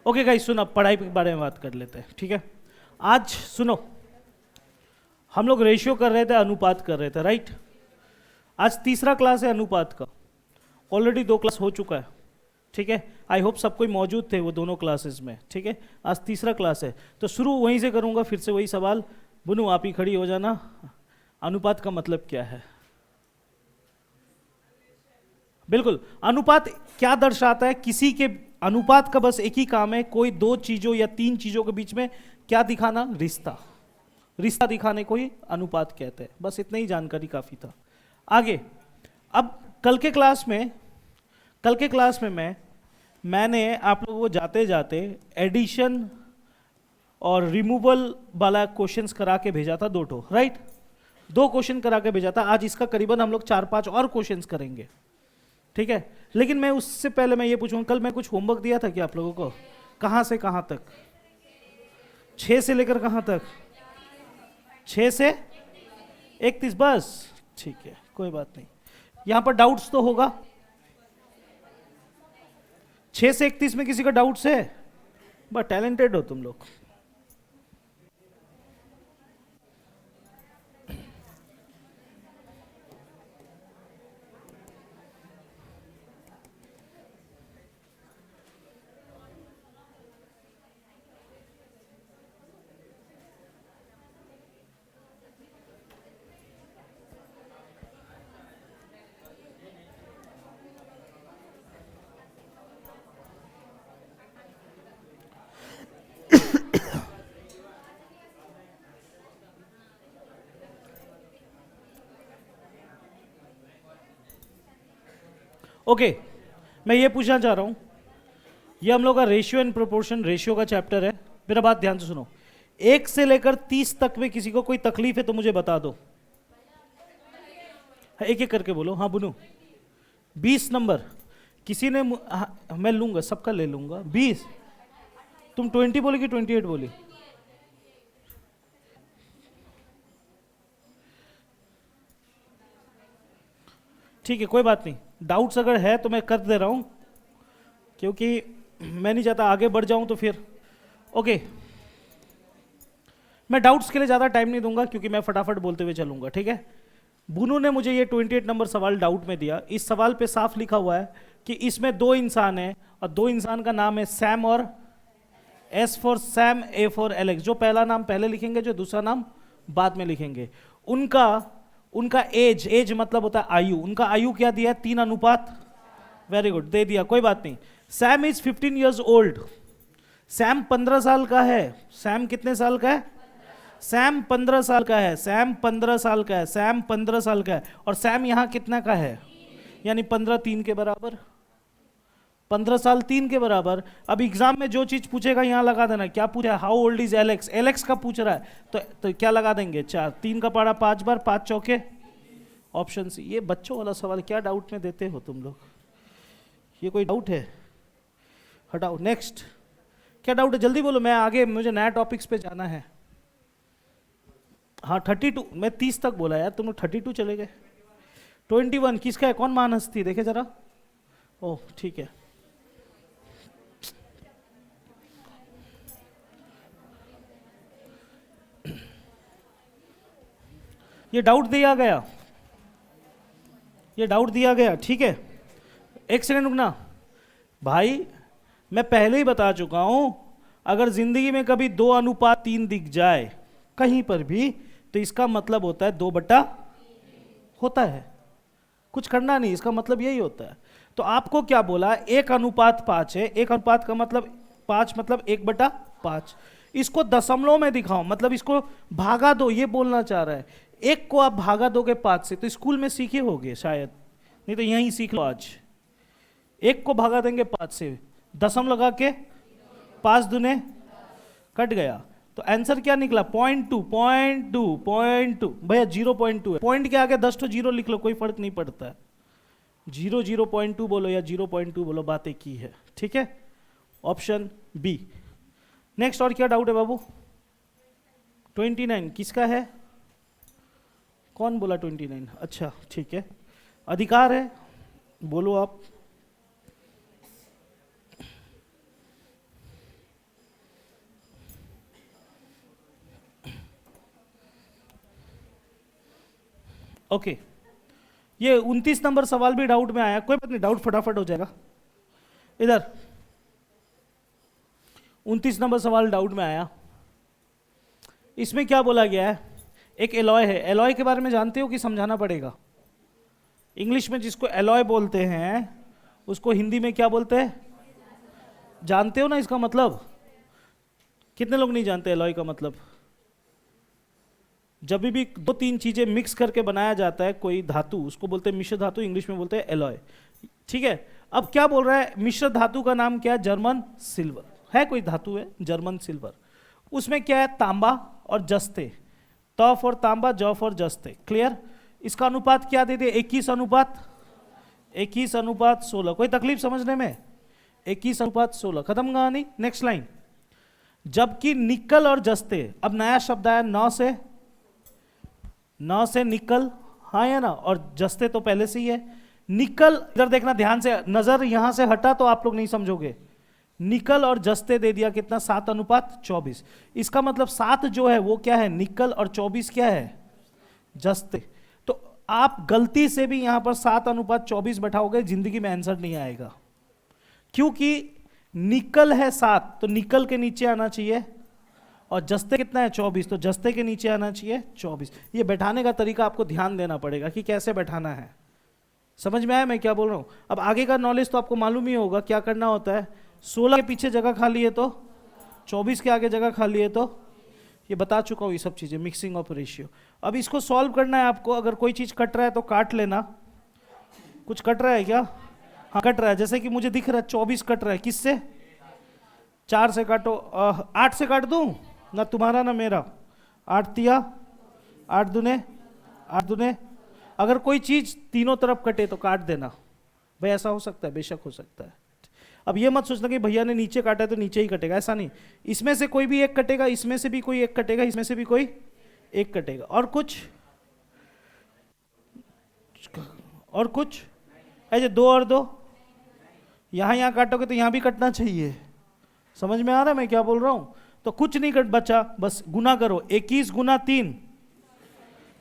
Okay guys, सुनो, अब पढ़ाई के बारे में बात कर लेते हैं, ठीक है। आज सुनो, हम लोग रेशियो कर रहे थे, अनुपात कर रहे थे, राइट। आज तीसरा क्लास है अनुपात का। ऑलरेडी 2 क्लास हो चुका है, ठीक है। आई होप सब कोई मौजूद थे वो दोनों क्लासेस में, ठीक है। आज तीसरा क्लास है तो शुरू वहीं से करूंगा, फिर से वही सवाल। बुनू आप ही खड़ी हो जाना। अनुपात का मतलब क्या है? बिल्कुल, अनुपात क्या दर्शाता है? किसी के अनुपात का बस एक ही काम है, कोई 2 चीजों या 3 चीजों के बीच में क्या दिखाना? रिश्ता। रिश्ता दिखाने को ही अनुपात कहते हैं। बस इतना ही जानकारी काफी था। आगे, अब कल के क्लास में मैंने आप लोगों को जाते जाते एडिशन और रिमूवल वाला क्वेश्चंस करा के भेजा था, 2 ठो, राइट। 2 क्वेश्चन करा के भेजा था। आज इसका करीबन हम लोग 4-5 और क्वेश्चंस करेंगे, ठीक है। लेकिन मैं उससे पहले मैं ये पूछूंगा, कल मैं कुछ होमवर्क दिया था क्या आप लोगों को? कहां से कहां तक? 6 से लेकर कहां तक? 6 से 31, बस, ठीक है, कोई बात नहीं। यहां पर डाउट्स तो होगा? 6 से 31 में किसी का डाउट्स है? बस टैलेंटेड हो तुम लोग। ओके, मैं ये पूछना चाह रहा हूं, ये हम लोग का रेशियो एंड प्रोपोर्शन, रेशियो का चैप्टर है। मेरा बात ध्यान से सुनो। 1 से लेकर 30 तक में किसी को कोई तकलीफ है तो मुझे बता दो। एक एक करके बोलो। हाँ बुनू, 20 नंबर किसी ने मैं लूंगा, सबका ले लूंगा। 20, तुम 20 बोली कि 28 बोली? ठीक है, कोई बात नहीं। डाउट्स अगर है तो मैं कर दे रहा हूं, क्योंकि मैं नहीं चाहता आगे बढ़ जाऊं तो फिर। ओके, मैं डाउट्स के लिए ज़्यादा टाइम नहीं दूंगा, क्योंकि मैं फटाफट बोलते हुए चलूंगा, ठीक है। बुनू ने मुझे ये 28 नंबर सवाल डाउट में दिया। इस सवाल पे साफ लिखा हुआ है कि इसमें 2 इंसान हैं और 2 इंसान का नाम है सैम और S for Sam, A for Alex. जो पहला नाम पहले लिखेंगे, जो दूसरा नाम बाद में लिखेंगे। उनका एज मतलब होता है आयु। उनका आयु क्या दिया है? 3 अनुपात, वेरी गुड, दे दिया, कोई बात नहीं। Sam is 15 years old. Sam 15 साल का है। सैम कितने साल का है? सैम 15 साल का है। सैम 15 साल का है। सैम 15 साल का है। और सैम यहां कितना का है? यानी 15 3 के बराबर। 15 साल 3 के बराबर। अब एग्जाम में जो चीज पूछेगा यहां लगा देना। क्या पूछा है? How old is Alex. Alex का पूछ रहा है तो क्या लगा देंगे? 4। 3 का पारा 5 बार, 5 चौके, ऑप्शन सी। ये बच्चों वाला सवाल क्या डाउट में देते हो तुम लोग? ये कोई डाउट है? हटाओ। नेक्स्ट, क्या डाउट है? जल्दी बोलो, मैं आगे, मुझे नया टॉपिक्स पे जाना है। हाँ 32, मैं 30 तक बोला यार, तुम लोग 32 चले गए। 21 किसका है? कौन महान हस्ती, देखे जरा। ओह ठीक है, ये डाउट दिया गया, ये डाउट दिया गया, ठीक है। एक सेकंड रुकना भाई, मैं पहले ही बता चुका हूं, अगर जिंदगी में कभी 2 अनुपात 3 दिख जाए कहीं पर भी, तो इसका मतलब होता है 2 बटा होता है। कुछ करना नहीं, इसका मतलब यही होता है। तो आपको क्या बोला? 1 अनुपात 5 है। 1 अनुपात का मतलब 5, मतलब 1 बटा 5। इसको दशमलव में दिखाओ, मतलब इसको भागा दो, ये बोलना चाह रहा है। 1 को आप भागा दोगे 5 से, तो स्कूल में सीखे होगे शायद, नहीं तो यहीं सीख लो आज। 1 को भागा देंगे 5 से, दशम लगा के 5 दूने कट गया, तो आंसर क्या निकला? 0.2 भैया 0.2 है। पॉइंट के आगे 10 तो 0 लिख लो, कोई फर्क नहीं पड़ता है। 0.2 बोलो या 0.2 बोलो, बात एक ही है, ठीक है। Option B. नेक्स्ट, और क्या डाउट है बाबू? 29 किसका है? कौन बोला 29? अच्छा ठीक है, अधिकार है, बोलो आप। ओके, ये 29 नंबर सवाल भी डाउट में आया, कोई बात नहीं, डाउट फटाफट हो जाएगा। इधर 29 नंबर सवाल डाउट में आया। इसमें क्या बोला गया है, एक एलॉय है, एलॉय के बारे में जानते हो कि समझाना पड़ेगा? इंग्लिश में जिसको एलॉय बोलते हैं उसको हिंदी में क्या बोलते हैं, जानते हो ना इसका मतलब? कितने लोग नहीं जानते एलॉय का मतलब? जब भी दो तीन चीजें मिक्स करके बनाया जाता है कोई धातु, उसको बोलते हैं मिश्र धातु, इंग्लिश में बोलते हैं एलॉय। ठीक है, अब क्या बोल रहा है, मिश्र धातु का नाम क्या है? जर्मन सिल्वर है, कोई धातु है जर्मन सिल्वर, उसमें क्या है? तांबा और जस्ते, तफ और तांबा, जफ और जस्ते। क्लियर? इसका अनुपात क्या दे दिया? 21:16। कोई तकलीफ समझने में? 21:16, खत्म कहानी। नेक्स्ट लाइन, जबकि निकल और जस्ते, अब नया शब्द आया, 9 से निकल, हाँ या ना, और जस्ते तो पहले से ही है। निकल, इधर देखना ध्यान से, नजर यहां से हटा तो आप लोग नहीं समझोगे। निकल और जस्ते दे दिया कितना? 7:24। इसका मतलब 7 जो है वो क्या है? निकल, और 24 क्या है? जस्ते। तो आप गलती से भी यहां पर 7:24 बैठाओगे, जिंदगी में आंसर नहीं आएगा, क्योंकि निकल है 7 तो निकल के नीचे आना चाहिए, और जस्ते कितना है? 24, तो जस्ते के नीचे आना चाहिए 24। ये बैठाने का तरीका आपको ध्यान देना पड़ेगा कि कैसे बैठाना है। समझ में आया मैं क्या बोल रहा हूं? अब आगे का नॉलेज तो आपको मालूम ही होगा क्या करना होता है। 16 के पीछे जगह खाली है तो 24 के आगे जगह खाली है तो, ये बता चुका हूं ये सब चीजें, मिक्सिंग ऑफ रेशियो। अब इसको सॉल्व करना है आपको। अगर कोई चीज कट रहा है तो काट लेना। कुछ कट रहा है क्या? हाँ कट रहा है, जैसे कि मुझे दिख रहा है 24 कट रहा है। किससे? 4 से काटो। 8 से काट दूं ना, तुम्हारा ना मेरा। 8 तिया 8 दूने 8 दूने। अगर कोई चीज तीनों तरफ कटे तो काट देना भाई, ऐसा हो सकता है, बेशक हो सकता है। अब ये मत सोचना कि भैया ने नीचे काटा है तो नीचे ही कटेगा, ऐसा नहीं। इसमें से कोई भी एक कटेगा, इसमें से भी कोई एक कटेगा, इसमें से भी कोई एक कटेगा। और कुछ ऐसे 2 और 2, यहां काटोगे तो यहां भी कटना चाहिए। समझ में आ रहा है मैं क्या बोल रहा हूं? तो कुछ नहीं कट बचा, बस गुना करो। 21 गुना 3,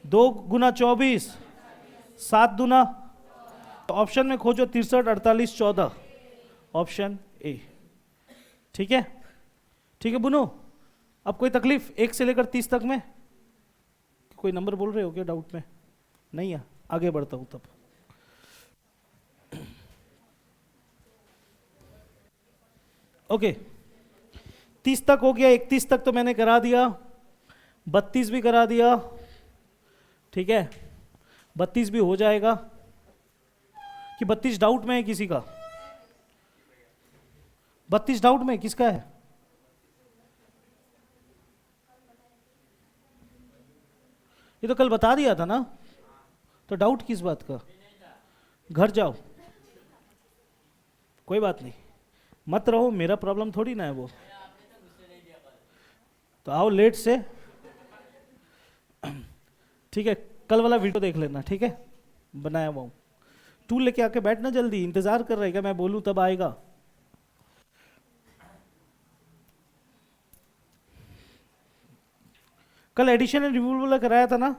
2 गुना 24, 7 दूना। तो ऑप्शन में खोजो 63, 48, 14, ऑप्शन ए। ठीक है? ठीक है बुनो, अब कोई तकलीफ 1 से लेकर 30 तक में? कोई नंबर बोल रहे हो क्या डाउट में? नहीं है, आगे बढ़ता हूं तब। ओके, 30 तक हो गया, 31 तक तो मैंने करा दिया, 32 भी करा दिया। ठीक है, 32 भी हो जाएगा कि 32 डाउट में है किसी का? 32 डाउट में किसका है? ये तो कल बता दिया था ना, तो डाउट किस बात का? घर जाओ, कोई बात नहीं, मत रहो, मेरा प्रॉब्लम थोड़ी ना है वो। तो आओ लेट से। ठीक है, कल वाला वीडियो देख लेना, ठीक है, बनाया हुआ हूं। टूल लेके आके बैठना, जल्दी इंतजार कर रहा है क्या मैं बोलूं तब आएगा? कल एडिशन एंड रिमूवल वाला कराया था ना?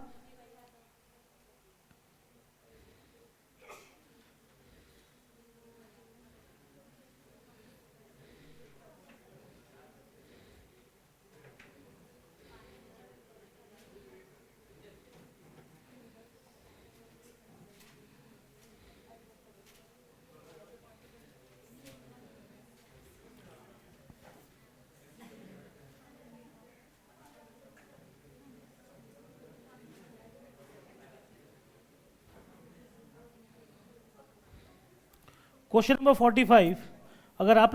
क्वेश्चन नंबर 45, अगर आप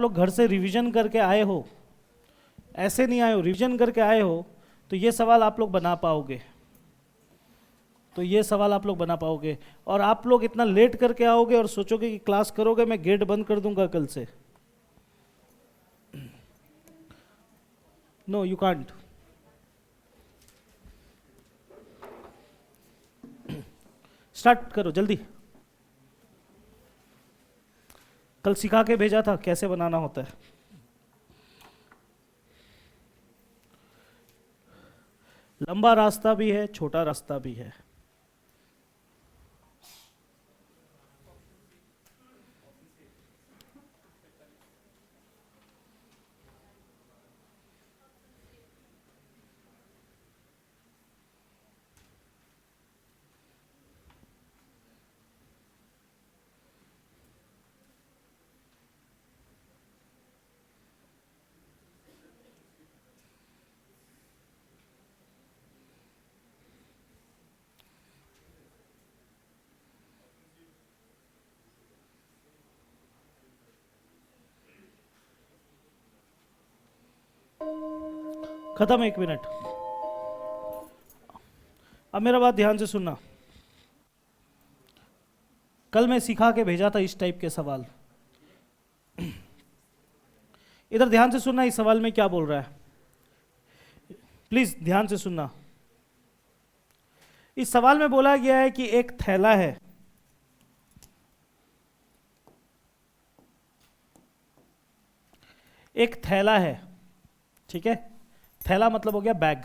लोग घर से रिवीजन करके आए हो, ऐसे नहीं आए हो, रिवीजन करके आए हो, तो ये सवाल आप लोग बना पाओगे। और आप लोग इतना लेट करके आओगे और सोचोगे कि क्लास करोगे, मैं गेट बंद कर दूंगा कल से। No you can't. स्टार्ट करो जल्दी। कल सिखा के भेजा था कैसे बनाना होता है। लंबा रास्ता भी है, छोटा रास्ता भी है। खत्म, 1 मिनट। अब मेरा बात ध्यान से सुनना। कल मैं सिखा के भेजा था इस टाइप के सवाल। इधर ध्यान से सुनना, इस सवाल में क्या बोल रहा है, प्लीज ध्यान से सुनना। इस सवाल में बोला गया है कि एक थैला है, एक थैला है, ठीक है। थैला मतलब हो गया बैग,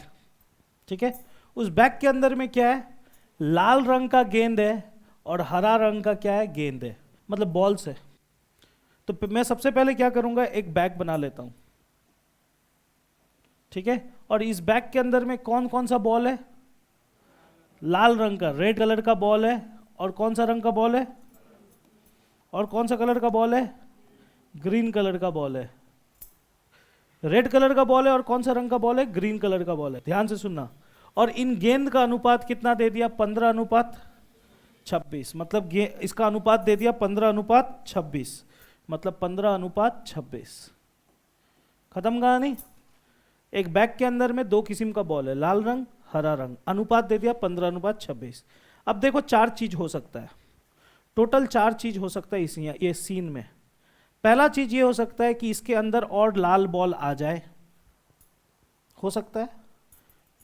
ठीक है। उस बैग के अंदर में क्या है, लाल रंग का गेंद है और हरा रंग का क्या है, गेंद है, मतलब बॉल्स है। तो मैं सबसे पहले क्या करूंगा, एक बैग बना लेता हूं, ठीक है। और इस बैग के अंदर में कौन कौन सा बॉल है, लाल रंग का, रेड कलर का बॉल है। और कौन सा रंग का बॉल है, और कौन सा कलर का बॉल है, ग्रीन कलर का बॉल है। रेड कलर का बॉल है और कौन सा रंग का बॉल है, ग्रीन कलर का बॉल है। ध्यान से सुनना। और इन गेंद का अनुपात कितना दे दिया, 15:26। मतलब इसका अनुपात दे दिया 15:26, मतलब 15:26। खत्म कहानी। एक बैग के अंदर में 2 किस्म का बॉल है, लाल रंग, हरा रंग, अनुपात दे दिया 15:26। अब देखो 4 चीज हो सकता है, टोटल 4 चीज हो सकता है ये सीन में। पहला चीज ये हो सकता है कि इसके अंदर और लाल बॉल आ जाए, हो सकता है।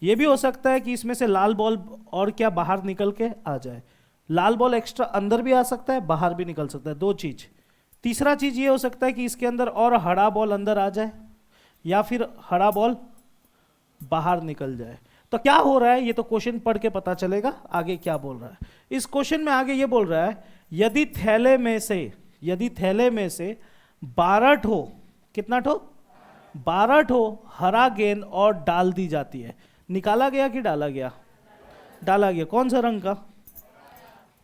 ये भी हो सकता है कि इसमें से लाल बॉल और क्या बाहर निकल के आ जाए। लाल बॉल एक्स्ट्रा अंदर भी आ सकता है, बाहर भी निकल सकता है, 2 चीज। तीसरा चीज ये हो सकता है कि इसके अंदर और हरा बॉल अंदर आ जाए, या फिर हरा बॉल बाहर निकल जाए। तो क्या हो रहा है, ये तो क्वेश्चन पढ़ के पता चलेगा आगे क्या बोल रहा है। इस क्वेश्चन में आगे ये बोल रहा है, यदि थैले में से 12 ठो, कितना ठो, 12 ठो हरा गेंद और डाल दी जाती है। निकाला गया कि डाला गया, डाला गया। कौन सा रंग का,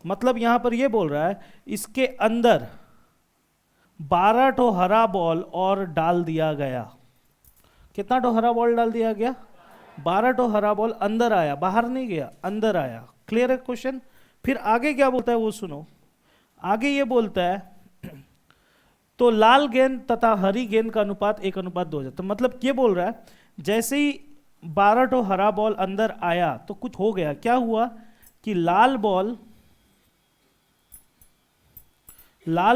मतलब यहां पर ये बोल रहा है इसके अंदर 12 ठो हरा बॉल और डाल दिया गया। कितना ठो हरा बॉल डाल दिया गया, 12 ठो हरा बॉल अंदर आया, बाहर नहीं गया, अंदर आया। क्लियर है क्वेश्चन। फिर आगे क्या बोलता है वो सुनो। आगे ये बोलता है तो लाल गेंद तथा हरी गेंद का अनुपात 1:2 हो जाता है। मतलब ये बोल रहा है जैसे ही 12 ठो हरा बॉल अंदर आया तो कुछ हो गया। क्या हुआ कि लाल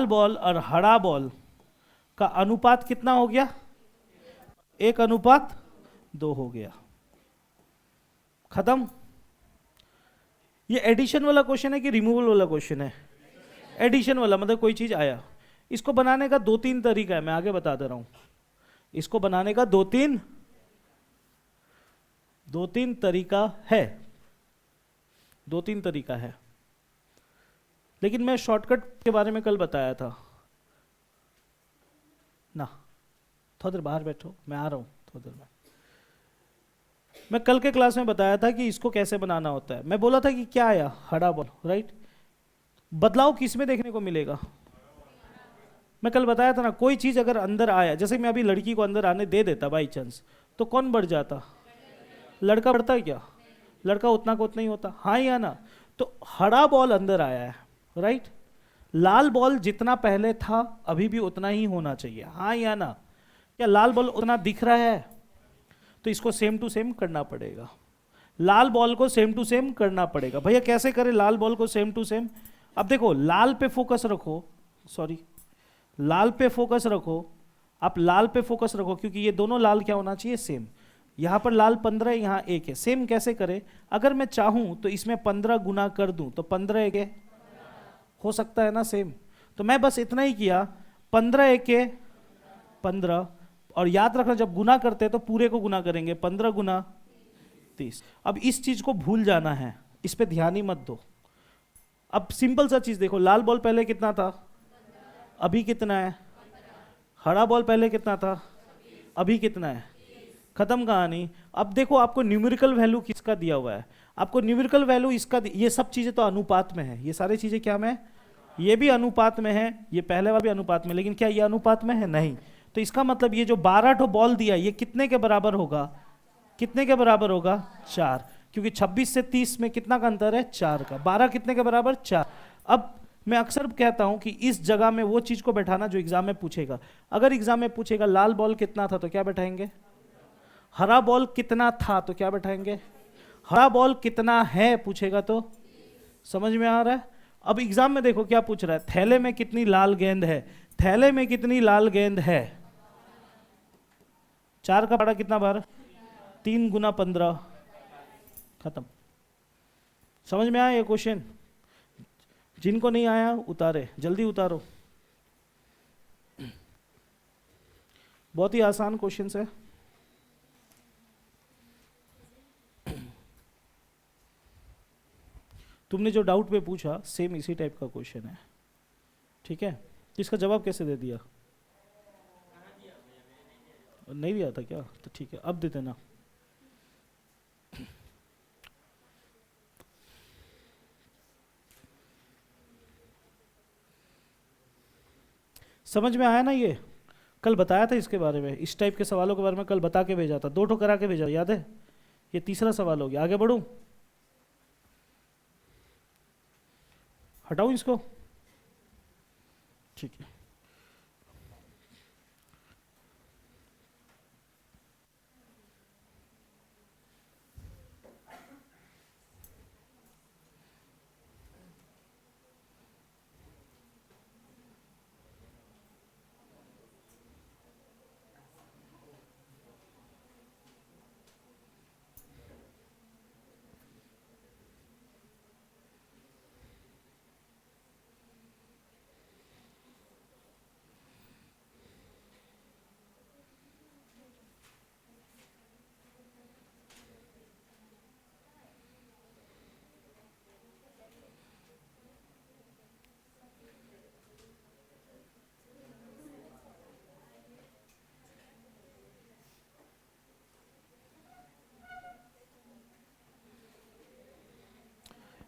बॉल और हरा बॉल का अनुपात कितना हो गया, 1:2 हो गया। खत्म। ये एडिशन वाला क्वेश्चन है कि रिमूवल वाला क्वेश्चन है, एडिशन वाला, मतलब कोई चीज आया। इसको बनाने का 2-3 तरीका है, मैं आगे बता दे रहा हूं। इसको बनाने का 2-3 तरीका है, 2-3 तरीका है। लेकिन मैं शॉर्टकट के बारे में कल बताया था ना। थोड़ी देर बाहर बैठो, मैं आ रहा हूं थोड़ी देर में। मैं कल के क्लास में बताया था कि इसको कैसे बनाना होता है। मैं बोला था कि क्या आया, हरा बॉल, राइट। बदलाव किस में देखने को मिलेगा, मैं कल बताया था ना, कोई चीज अगर अंदर आया, जैसे मैं अभी लड़की को अंदर आने दे देता बाई चांस, तो कौन बढ़ जाता, लड़का बढ़ता है क्या, लड़का उतना को उतना ही होता, हाँ या ना। तो हरा बॉल अंदर आया है, राइट। लाल बॉल जितना पहले था अभी भी उतना ही होना चाहिए, हाँ या ना। क्या लाल बॉल उतना दिख रहा है, तो इसको सेम टू सेम करना पड़ेगा। लाल बॉल को सेम टू सेम करना पड़ेगा। भैया कैसे करें लाल बॉल को सेम टू सेम। अब देखो लाल पे फोकस रखो, सॉरी लाल पे फोकस रखो, आप लाल पे फोकस रखो, क्योंकि ये दोनों लाल क्या होना चाहिए, सेम। यहां पर लाल 15 है, यहां 1 है। सेम कैसे करें, अगर मैं चाहूं तो इसमें 15 गुना कर दूं तो 15 1 हो सकता है ना, सेम। तो मैं बस इतना ही किया, 15 1 15। और याद रखना जब गुना करते हैं तो पूरे को गुना करेंगे, 15 गुना 30। अब इस चीज को भूल जाना है, इस पे ध्यान ही मत दो। अब सिंपल सा चीज देखो, लाल बॉल पहले कितना था, अभी कितना है, हरा बॉल पहले कितना था, अभी कितना है, खत्म कहानी। अब देखो आपको न्यूमेरिकल वैल्यू किसका दिया हुआ है, आपको न्यूमेरिकल वैल्यू इसका, ये सब चीजें तो अनुपात में है, ये सारी चीजें क्या में, ये भी अनुपात में है, ये पहले वाला भी अनुपात में, लेकिन क्या ये अनुपात में है, नहीं। तो इसका मतलब ये जो 12 ठो बॉल दिया ये कितने के बराबर होगा, कितने के बराबर होगा, 4, क्योंकि 26 से 30 में कितना का अंतर है, 4 का। 12 कितने के बराबर, 4। अब मैं अक्सर कहता हूं कि इस जगह में वो चीज को बैठाना जो एग्जाम में पूछेगा। अगर एग्जाम में पूछेगा लाल बॉल कितना था तो क्या बैठाएंगे, हरा बॉल कितना था तो क्या बैठाएंगे, हरा बॉल कितना है पूछेगा तो, समझ में आ रहा है। अब एग्जाम में देखो क्या पूछ रहा है, थैले में कितनी लाल गेंद है, थैले में कितनी लाल गेंद है, 4 का पड़ा कितना बार, 3 गुना 15, खत्म। समझ में आया ये क्वेश्चन, जिनको नहीं आया उतारे, जल्दी उतारो, बहुत ही आसान क्वेश्चन है। तुमने जो डाउट पे पूछा सेम इसी टाइप का क्वेश्चन है, ठीक है। इसका जवाब कैसे दे दिया, नहीं दिया था क्या, तो ठीक है अब दे देना। समझ में आया ना, ये कल बताया था इसके बारे में, इस टाइप के सवालों के बारे में कल बता के भेजा था, 2 ठो करा के भेजा, याद है। ये तीसरा सवाल हो गया, आगे बढ़ूं, हटाऊं इसको, ठीक है।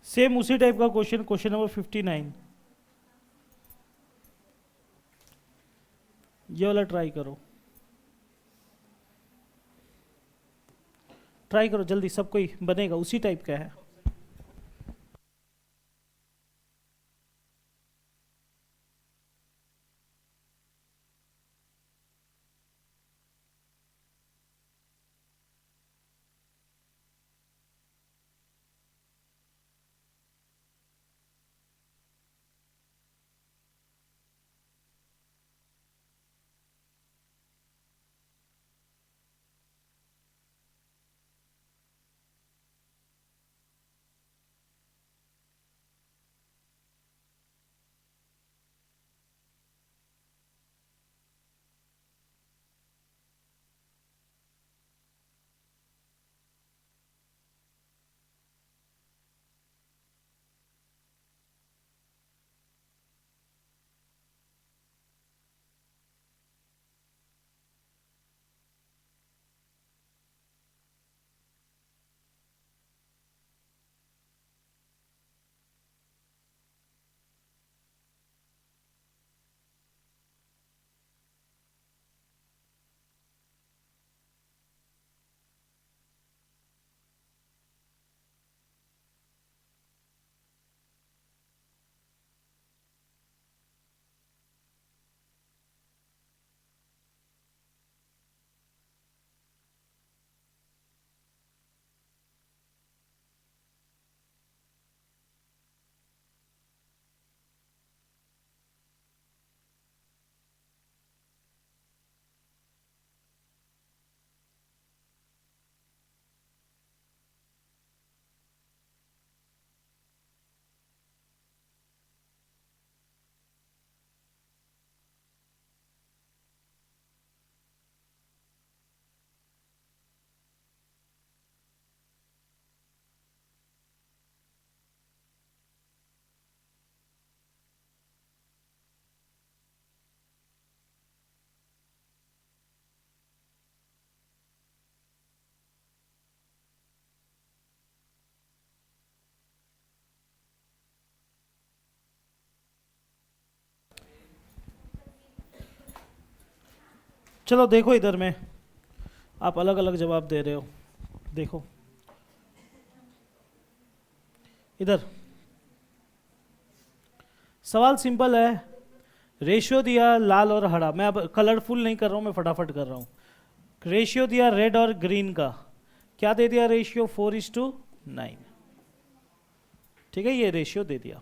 सेम उसी टाइप का क्वेश्चन, क्वेश्चन नंबर 59, ये वाला ट्राई करो, ट्राई करो जल्दी, सब कोई बनेगा, उसी टाइप का है। चलो देखो इधर में, आप अलग अलग जवाब दे रहे हो। देखो इधर सवाल सिंपल है, रेशियो दिया लाल और हरा, मैं अब कलरफुल नहीं कर रहा हूँ, मैं फटाफट कर रहा हूँ। रेशियो दिया रेड और ग्रीन का, क्या दे दिया रेशियो? 4:9। ठीक है, ये रेशियो दे दिया।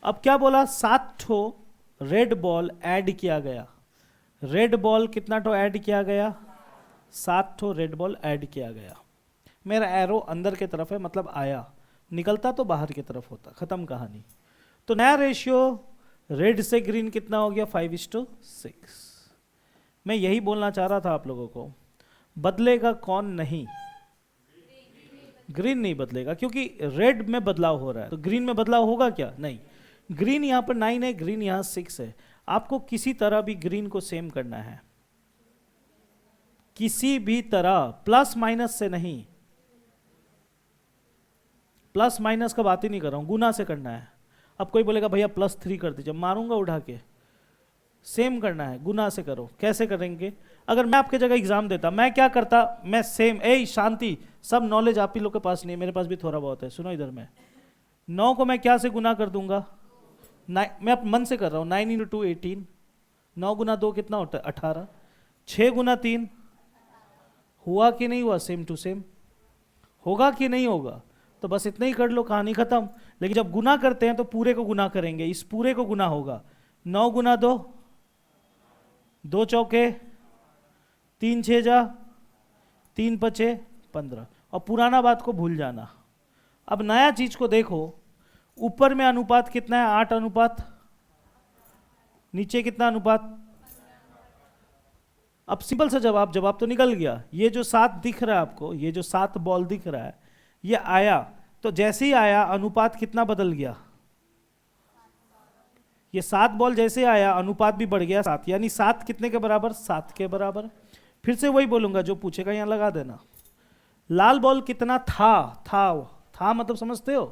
अब क्या बोला? 7 ठो रेड बॉल ऐड किया गया। रेड बॉल कितना ठो ऐड किया गया? 7 ठो रेड बॉल ऐड किया गया। मेरा एरो अंदर की तरफ है, मतलब आया, निकलता तो बाहर की तरफ होता, खत्म कहानी। तो नया रेशियो रेड से ग्रीन कितना हो गया? 5:6। मैं यही बोलना चाह रहा था आप लोगों को, बदलेगा कौन? नहीं, ग्रीन नहीं बदलेगा, क्योंकि रेड में बदलाव हो रहा है, तो ग्रीन में बदलाव होगा क्या? नहीं। ग्रीन यहाँ पर 9 है, ग्रीन यहाँ 6 है। आपको किसी तरह भी ग्रीन को सेम करना है, किसी भी तरह, प्लस माइनस से नहीं। प्लस माइनस का बात ही नहीं कर रहा हूं, गुना से करना है। अब कोई बोलेगा भैया +3 कर दीजिए, मारूंगा उठा के। सेम करना है, गुना से करो। कैसे करेंगे? अगर मैं आपके जगह एग्जाम देता, मैं क्या करता? मैं सेम, शांति, सब नॉलेज आप ही लोग के पास नहीं है, मेरे पास भी थोड़ा बहुत है। सुनो इधर में, 9 को मैं क्या से गुना कर दूंगा? मैं अपने मन से कर रहा हूँ। 9 × 2 18, 9 गुना 2 कितना होता है? 18। 6 गुना 3 हुआ कि नहीं हुआ? सेम टू सेम होगा कि नहीं होगा? तो बस इतना ही कर लो, कहानी खत्म। लेकिन जब गुना करते हैं तो पूरे को गुना करेंगे, इस पूरे को गुना होगा। 9 गुना 2, 2 चौके 3 6 जा, 3 5 15। और पुराना बात को भूल जाना। अब नया चीज को देखो, ऊपर में अनुपात कितना है? 8 अनुपात। नीचे कितना अनुपात? अब सिंपल सा जवाब, जवाब तो निकल गया। ये जो 7 दिख रहा है आपको, ये जो 7 बॉल दिख रहा है, ये आया, तो जैसे ही आया अनुपात कितना बदल गया? ये 7 बॉल जैसे आया अनुपात भी बढ़ गया 7, यानी 7 कितने के बराबर? 7 के बराबर। फिर से वही बोलूंगा, जो पूछेगा यहां लगा देना। लाल बॉल कितना था मतलब समझते हो?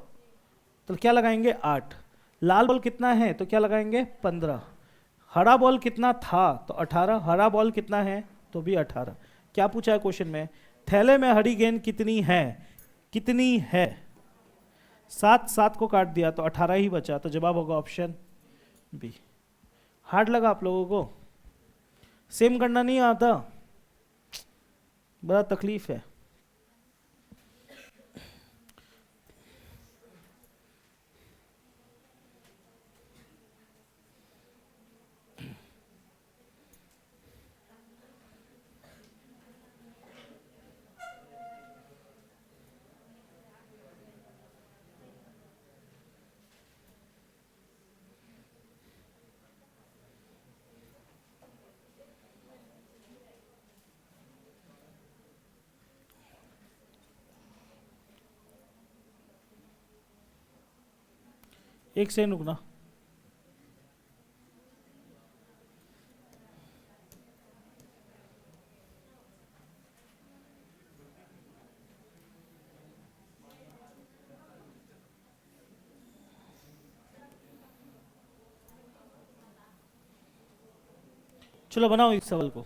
तो क्या लगाएंगे? 8। लाल बॉल कितना है तो क्या लगाएंगे? 15। हरा बॉल कितना था तो 18। हरा बॉल कितना है तो भी 18। क्या पूछा है क्वेश्चन में? थैले में हरी गेंद कितनी है? कितनी है? 7 7 को काट दिया तो 18 ही बचा, तो जवाब होगा ऑप्शन बी। हार्ड लगा आप लोगों को? सेम करना नहीं आता, बड़ा तकलीफ है। एक सेकंड रुकना। चलो बनाओ इस सवाल को।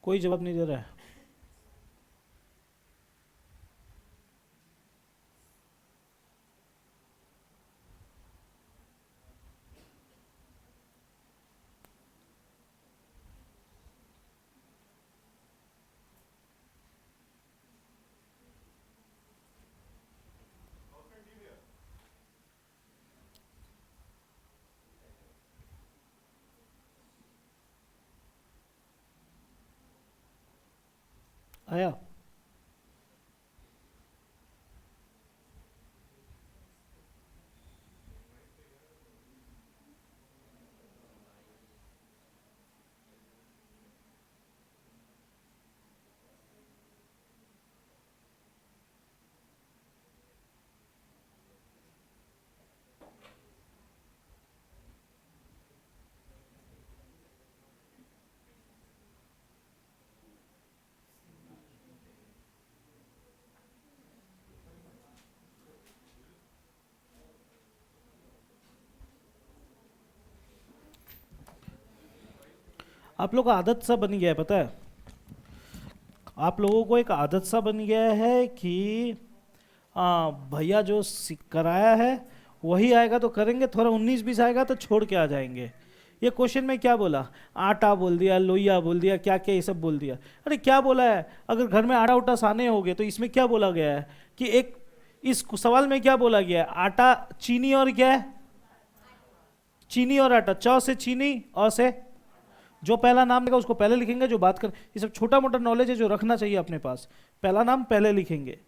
कोई जवाब नहीं दे रहा है। आया? आप लोग का आदत सा बन गया है, पता है? आप लोगों को एक आदत सा बन गया है कि भैया जो कराया है वही आएगा तो करेंगे, थोड़ा 19-20 आएगा तो छोड़ के आ जाएंगे। ये क्वेश्चन में क्या बोला? आटा बोल दिया, लोइया बोल दिया, क्या क्या ये सब बोल दिया। अरे क्या बोला है? अगर घर में आटा उटा साने हो गए तो इसमें क्या बोला गया है कि एक, इस सवाल में क्या बोला गया है? आटा, चीनी और क्या है? चीनी और आटा। च से चीनी, अ से जो पहला नाम देगा उसको पहले लिखेंगे, जो बात कर, ये सब छोटा मोटा नॉलेज है जो रखना चाहिए अपने पास। पहला नाम पहले लिखेंगे।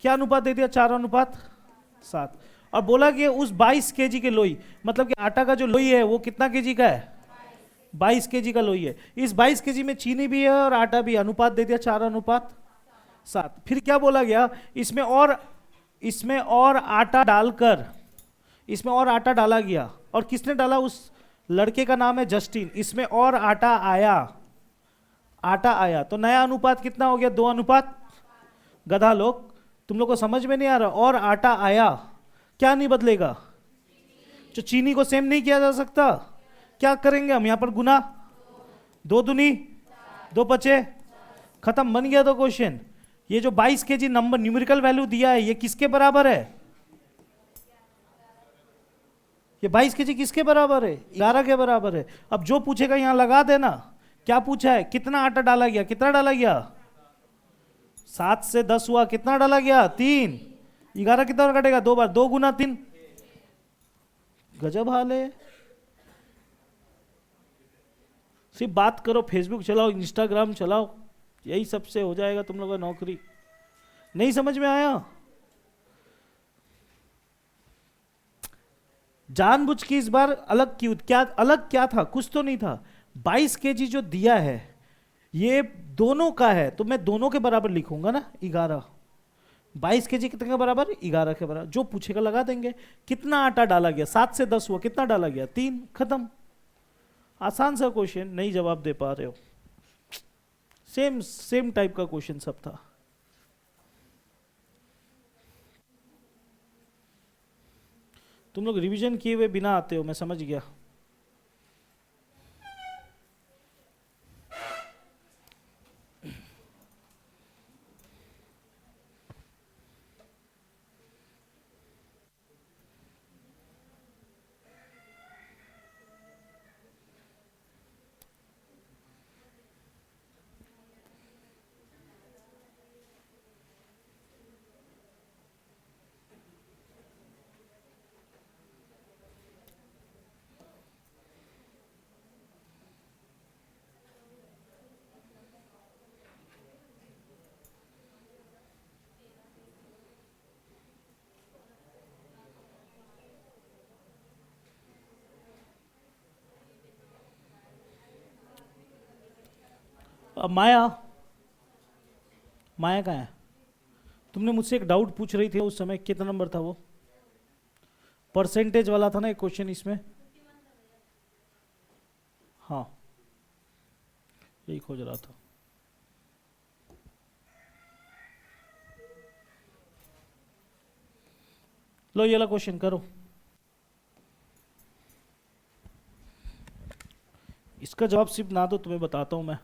क्या अनुपात दे दिया? 4:7। और बोला कि उस 22 केजी के लोई, मतलब कि आटा का जो लोई है वो कितना केजी का है? 22 केजी का लोई है। इस 22 केजी में चीनी भी है और आटा भी। अनुपात दे दिया 4:7। फिर क्या बोला गया? इसमें और आटा डालकर, इसमें और आटा डाला गया। और किसने डाला? उस लड़के का नाम है जस्टिन। इसमें और आटा आया, आटा आया तो नया अनुपात कितना हो गया? 2:। गधा लोग, तुम लोग को समझ में नहीं आ रहा? और आटा आया, क्या नहीं बदलेगा? जो चीनी को सेम नहीं किया जा सकता, क्या करेंगे हम यहां पर? गुना, 2×2 2×5, खत्म, बन गया तो क्वेश्चन। ये जो 22 केजी नंबर न्यूमेरिकल वैल्यू दिया है ये किसके बराबर है? ये 22 केजी किसके बराबर है? 11 के बराबर है। अब जो पूछेगा यहां लगा देना। क्या पूछा है? कितना आटा डाला गया? कितना डाला गया? 7 से 10 हुआ, कितना डाला गया? 3। 11 कितना बार कटेगा? 2 बार। 2×3। गजब हाल है। सिर्फ बात करो, फेसबुक चलाओ, इंस्टाग्राम चलाओ, यही सबसे हो जाएगा तुम लोगों का नौकरी। नहीं समझ में आया? जानबूझ के इस बार अलग क्यों? क्या अलग क्या था? कुछ तो नहीं था। 22 केजी जो दिया है ये दोनों का है तो मैं दोनों के बराबर लिखूंगा ना, 11। 22 केजी कितने के बराबर? 11 के बराबर। जो पूछेगा लगा देंगे। कितना आटा डाला गया? 7 से 10 हुआ, कितना डाला गया? 3, खत्म। आसान सा क्वेश्चन, नहीं जवाब दे पा रहे हो। सेम सेम टाइप का क्वेश्चन सब था। तुम लोग रिवीजन किए हुए बिना आते हो, मैं समझ गया। अब माया, माया कहाँ है? तुमने मुझसे एक डाउट पूछ रही थी उस समय, कितना नंबर था वो? परसेंटेज वाला था ना एक क्वेश्चन इसमें। हाँ, यही खोज रहा था। लो ये वाला क्वेश्चन करो। इसका जवाब सिर्फ ना दो, तुम्हें बताता हूं मैं।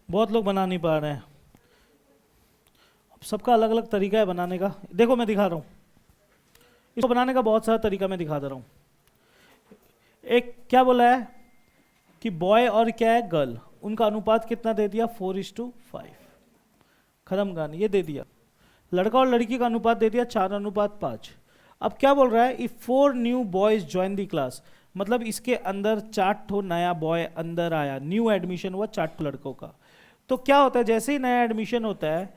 बहुत लोग बना नहीं पा रहे हैं। अब सबका अलग अलग तरीका है बनाने का। देखो मैं दिखा रहा हूँ, इसको बनाने का बहुत सारा तरीका मैं दिखा दे रहा हूँ। एक क्या बोला है कि बॉय और क्या है गर्ल, उनका अनुपात कितना दे दिया 4:5, खत्म कहानी, ये दे दिया। लड़का और लड़की का अनुपात दे दिया 4:5। अब क्या बोल रहा है, if 4 new boys join the class, मतलब इसके अंदर 4 ठो नया बॉय अंदर आया, न्यू एडमिशन हुआ 4 ठो लड़कों का। तो क्या होता है, जैसे ही नया एडमिशन होता है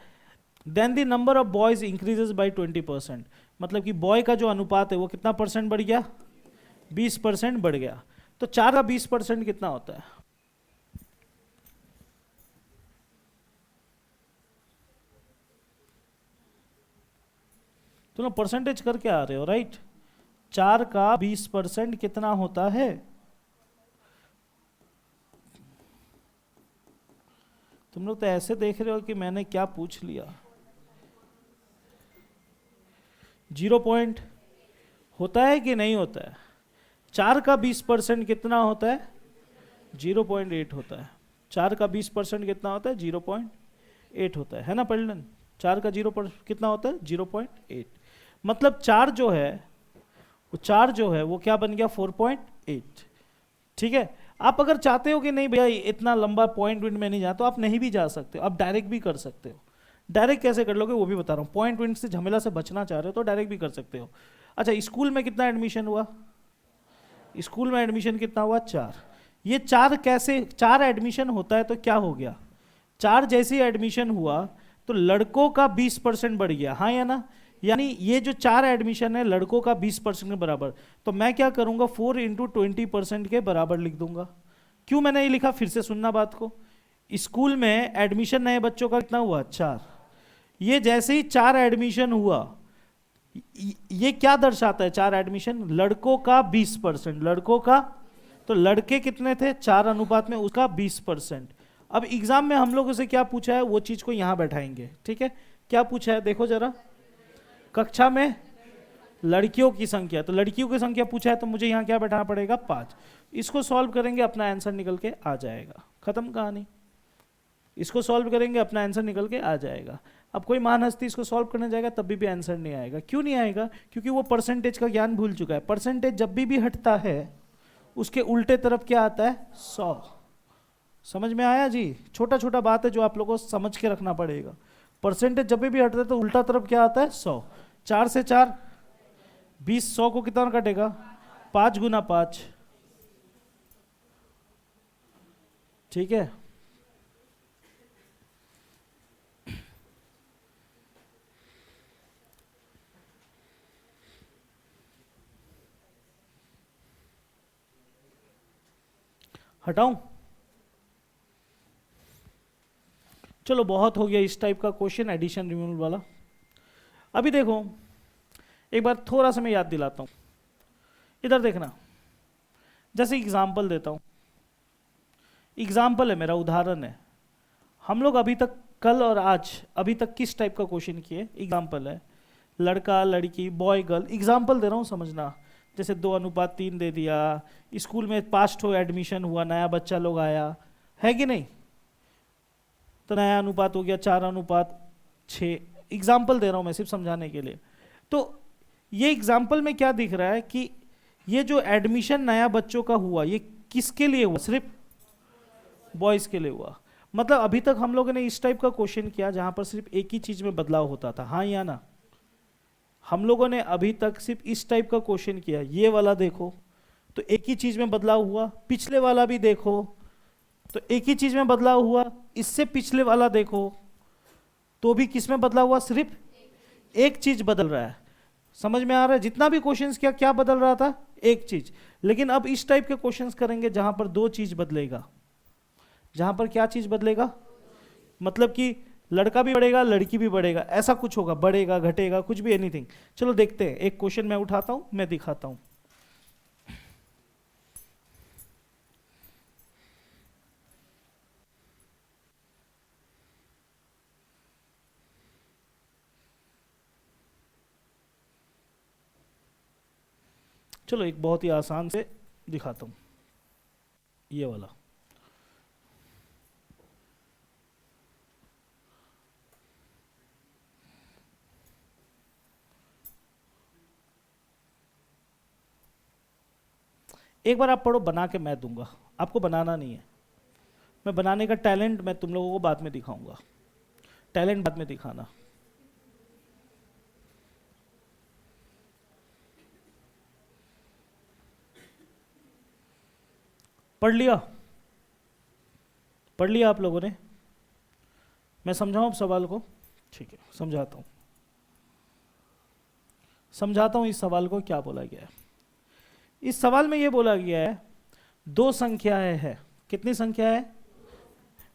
then the number of boys increases by 20%, मतलब कि बॉय का जो अनुपात है वो कितना परसेंट बढ़ गया, 20% बढ़ गया। तो 4 का 20% कितना होता है, तुम लोग परसेंटेज करके आ रहे हो राइट। 4 का 20% कितना होता है, तुम लोग तो ऐसे देख रहे हो कि मैंने क्या पूछ लिया। 0 पॉइंट होता है कि नहीं होता है, 4 का 20% कितना होता है, 0.8 होता है। 4 का 20% कितना होता है, 0.8 होता है ना पढ़लन। 4 का 0 कितना होता है, 0.8। मतलब 4 जो है वो 4 जो है वो क्या बन गया 4.8। ठीक है, आप अगर चाहते हो कि नहीं भैया इतना लंबा पॉइंट विंट में नहीं जा, तो आप नहीं भी जा सकते हो, आप डायरेक्ट भी कर सकते हो। डायरेक्ट कैसे कर लोगे वो भी बता रहा हूँ। पॉइंट विंट से झमेला से बचना चाह रहे हो तो डायरेक्ट भी कर सकते हो। अच्छा, स्कूल में कितना एडमिशन हुआ, स्कूल में एडमिशन कितना हुआ 4। ये 4 कैसे, 4 एडमिशन होता है तो क्या हो गया, 4 जैसे एडमिशन हुआ तो लड़कों का 20% बढ़ गया, हाँ या ना। यानी ये जो 4 एडमिशन है लड़कों का 20% के बराबर। तो मैं क्या करूंगा 4 इंटू 20% के बराबर लिख दूंगा। क्यों मैंने ये लिखा, फिर से सुनना बात को। स्कूल में एडमिशन नए बच्चों का कितना हुआ 4, ये जैसे ही 4 एडमिशन हुआ, ये क्या दर्शाता है 4 एडमिशन, लड़कों का 20%, लड़कों का, तो लड़के कितने थे 4 अनुपात में उसका 20%। अब एग्जाम में हम लोगों से क्या पूछा है वो चीज को यहां बैठाएंगे, ठीक है। क्या पूछा है देखो जरा, कक्षा में लड़कियों की संख्या, तो लड़कियों की संख्या पूछा है तो मुझे यहां क्या बैठाना पड़ेगा 5। इसको सॉल्व करेंगे अपना आंसर निकल के आ जाएगा, खत्म कहानी। इसको सॉल्व करेंगे अपना आंसर निकल के आ जाएगा। अब कोई महान हस्ती इसको सॉल्व करने जाएगा तब भी आंसर नहीं आएगा। क्यों नहीं आएगा, क्योंकि वो परसेंटेज का ज्ञान भूल चुका है। परसेंटेज जब भी हटता है उसके उल्टे तरफ क्या आता है 100। समझ में आया जी, छोटा छोटा बात है जो आप लोगों को समझ के रखना पड़ेगा। परसेंटेज जब भी हटता है तो उल्टा तरफ क्या आता है 100। 4 से 4 20, 100 को कितना कटेगा 5 गुना 5, ठीक है। हटाऊं, चलो बहुत हो गया इस टाइप का क्वेश्चन, एडिशन रिमूवल वाला। अभी देखो एक बार थोड़ा सा मैं याद दिलाता हूं, इधर देखना। जैसे एग्जाम्पल देता हूं, एग्जाम्पल है मेरा, उदाहरण है। हम लोग अभी तक कल और आज अभी तक किस टाइप का क्वेश्चन किए, एग्जाम्पल है, लड़का लड़की बॉय गर्ल, एग्जाम्पल दे रहा हूँ समझना। जैसे 2:3 दे दिया, स्कूल में 5 ठो एडमिशन हुआ, नया बच्चा लोग आया है कि नहीं, तो नया अनुपात हो गया 4:6। एग्जाम्पल दे रहा हूँ मैं सिर्फ समझाने के लिए। तो ये एग्जाम्पल में क्या दिख रहा है कि ये जो एडमिशन नया बच्चों का हुआ ये किसके लिए हुआ, सिर्फ बॉयज के लिए हुआ। मतलब अभी तक हम लोगों ने इस टाइप का क्वेश्चन किया जहां पर सिर्फ एक ही चीज में बदलाव होता था, हाँ या ना। हम लोगों ने अभी तक सिर्फ इस टाइप का क्वेश्चन किया। ये वाला देखो तो एक ही चीज में बदलाव हुआ, पिछले वाला भी देखो तो एक ही चीज में बदलाव हुआ, इससे पिछले वाला देखो तो भी किस में बदलाव हुआ, सिर्फ एक चीज बदल रहा है। समझ में आ रहा है, जितना भी क्वेश्चंस किया क्या बदल रहा था, एक चीज। लेकिन अब इस टाइप के क्वेश्चंस करेंगे जहां पर 2 चीज बदलेगा, जहां पर क्या चीज बदलेगा, मतलब कि लड़का भी बढ़ेगा लड़की भी बढ़ेगा, ऐसा कुछ होगा, बढ़ेगा घटेगा कुछ भी, एनीथिंग। चलो देखते हैं, एक क्वेश्चन मैं उठाता हूं, मैं दिखाता हूं। चलो एक बहुत ही आसान से दिखाता हूं, ये वाला। एक बार आप पढ़ो, बना के मैं दूंगा, आपको बनाना नहीं है। मैं बनाने का टैलेंट मैं तुम लोगों को बाद में दिखाऊंगा, टैलेंट बाद में दिखाना। पढ़ लिया? पढ़ लिया आप लोगों ने? मैं समझाऊं अब सवाल को? ठीक है, समझाता हूं, समझाता हूं इस सवाल को क्या बोला गया है। इस सवाल में ये बोला गया है दो संख्याएं हैं। कितनी संख्या है?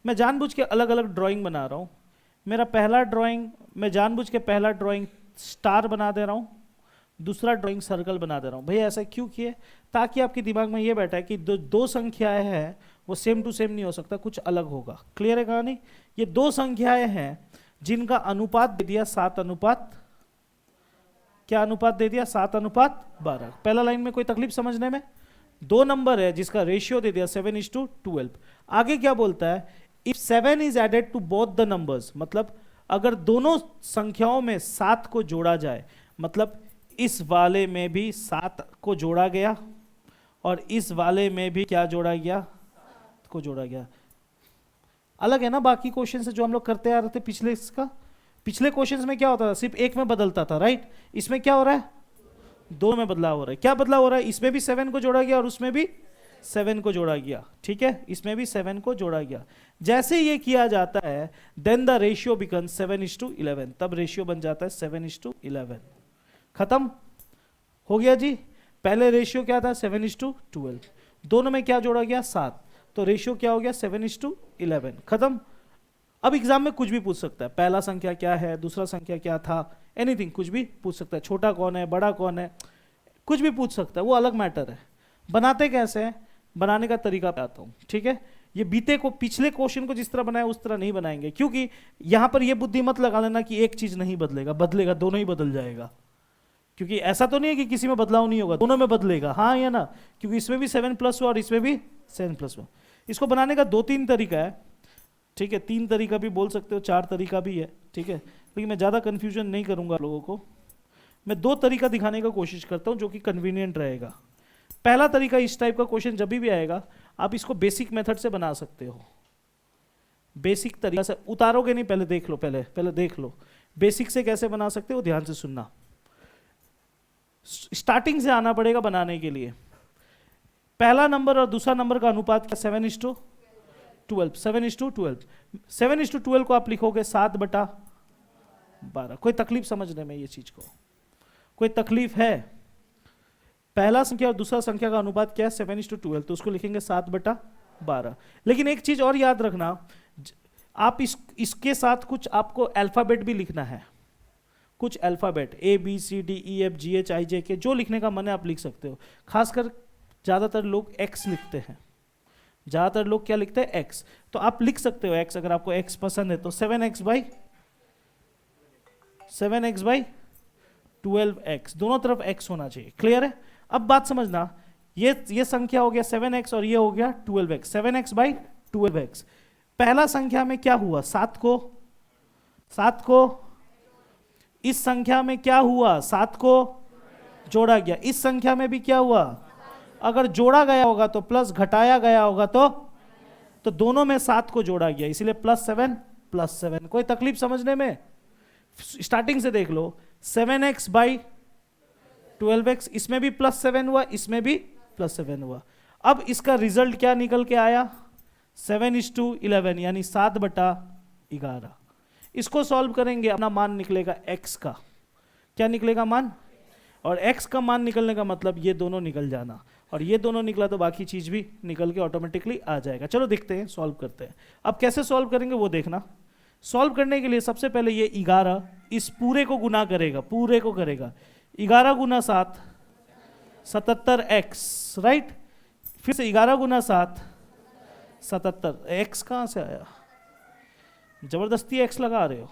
मैं जानबूझ के अलग अलग ड्राइंग बना रहा हूं। मेरा पहला ड्राइंग, मैं जानबूझ के पहला ड्राइंग स्टार बना दे रहा हूं, दूसरा ड्राइंग सर्कल बना दे रहा हूं। भैया ऐसा क्यों किए? ताकि आपके दिमाग में ये बैठा है कि दो संख्याएं हैं, वो सेम टू सेम नहीं हो सकता, कुछ अलग होगा। क्लियर है कहानी? ये दो संख्याएं हैं जिनका अनुपात दे दिया 7:, क्या अनुपात दे दिया? 7:12। पहला लाइन में कोई तकलीफ समझने में? दो नंबर है जिसका रेशियो दे दिया 7:12। आगे क्या बोलता है? If 7 is added to both the numbers, मतलब अगर दोनों संख्याओं में 7 को जोड़ा जाए, मतलब इस वाले में भी 7 को जोड़ा गया और इस वाले में भी क्या जोड़ा गया? को जोड़ा गया। अलग है ना बाकी क्वेश्चन से जो हम लोग करते आ रहे थे पिछले इसका। पिछले क्वेश्चंस में क्या होता था? सिर्फ एक में बदलता था, राइट? इसमें क्या हो रहा है? दो में बदलाव हो रहा है। क्या बदलाव हो रहा है? इसमें भी 7 को जोड़ा गया और उसमें भी 7 को जोड़ा गया। ठीक है, इसमें भी 7 को जोड़ा गया। जैसे ये किया जाता है देन द रेशियो बिकम 7:11, तब रेशियो बन जाता है 7:11। खत्म हो गया जी। पहले रेशियो क्या था? 7:12। दोनों में क्या जोड़ा गया? 7, तो रेशियो क्या हो गया? 7:11। खत्म। अब एग्जाम में कुछ भी पूछ सकता है, पहला संख्या क्या है, दूसरा संख्या क्या था, एनीथिंग, कुछ भी पूछ सकता है। छोटा कौन है, बड़ा कौन है, कुछ भी पूछ सकता है, वो अलग मैटर है। बनाते कैसे हैं, बनाने का तरीका पे आता हूं। ठीक है, ये बीते को पिछले क्वेश्चन को जिस तरह बनाया उस तरह नहीं बनाएंगे, क्योंकि यहां पर ये बुद्धि मत लगा लेना कि एक चीज नहीं बदलेगा, बदलेगा, दोनों ही बदल जाएगा। क्योंकि ऐसा तो नहीं है कि किसी में बदलाव नहीं होगा, दोनों में बदलेगा, हाँ या ना? क्योंकि इसमें भी 7+ हुआ और इसमें भी 7+1। इसको बनाने का 2-3 तरीका है। ठीक है, 3 तरीका भी बोल सकते हो, 4 तरीका भी है। ठीक है, लेकिन मैं ज़्यादा कन्फ्यूजन नहीं करूंगा लोगों को। मैं 2 तरीका दिखाने का कोशिश करता हूं जो कि कन्वीनियंट रहेगा। पहला तरीका, इस टाइप का क्वेश्चन जब भी आएगा आप इसको बेसिक मेथड से बना सकते हो। बेसिक तरीका से उतारोगे नहीं, पहले देख लो, पहले देख लो बेसिक से कैसे बना सकते हो, ध्यान से सुनना। स्टार्टिंग से आना पड़ेगा बनाने के लिए। पहला नंबर और दूसरा नंबर का अनुपात क्या? 7:12। 7:12। 7:12 को आप लिखोगे 7/12। कोई तकलीफ समझने में ये चीज को? कोई तकलीफ है? पहला संख्या और दूसरा संख्या का अनुपात क्या है? 7:12, तो उसको लिखेंगे 7/12। लेकिन एक चीज और याद रखना, आप इसके साथ कुछ आपको अल्फाबेट भी लिखना है। कुछ अल्फाबेट ABCDEFGHIJK, जो लिखने का मन है आप लिख सकते हो। खासकर ज्यादातर लोग X लिखते हैं। ज्यादातर लोग क्या लिखते हैं? X। तो आप लिख सकते हो X, अगर आपको X पसंद है तो 7x/12x, दोनों तरफ X होना चाहिए। क्लियर है? अब बात समझना, ये संख्या हो गया 7x और ये हो गया 12x। 7x/12x। पहला संख्या में क्या हुआ? 7 को इस संख्या में क्या हुआ? 7 को जोड़ा गया। इस संख्या में भी क्या हुआ? अगर जोड़ा गया होगा तो प्लस, घटाया गया होगा तो दोनों में 7 को जोड़ा गया, इसीलिए +7 कोई तकलीफ समझने में? स्टार्टिंग से देख लो, 7x/12x, इसमें भी +7 हुआ, इसमें भी +7 हुआ। अब इसका रिजल्ट क्या निकल के आया? 7:11, यानी 7/11। इसको सॉल्व करेंगे, अपना मान निकलेगा x का। क्या निकलेगा? मान। और x का मान निकलने का मतलब ये दोनों निकल जाना, और ये दोनों निकला तो बाकी चीज भी निकल के ऑटोमेटिकली आ जाएगा। चलो देखते हैं, सॉल्व करते हैं। अब कैसे सॉल्व करेंगे वो देखना। सॉल्व करने के लिए सबसे पहले ये 11 इस पूरे को गुना करेगा, पूरे को करेगा। 11 × 7 77x, राइट? फिर से 11 × 7 77। x कहां से आया? जबरदस्ती x लगा रहे हो।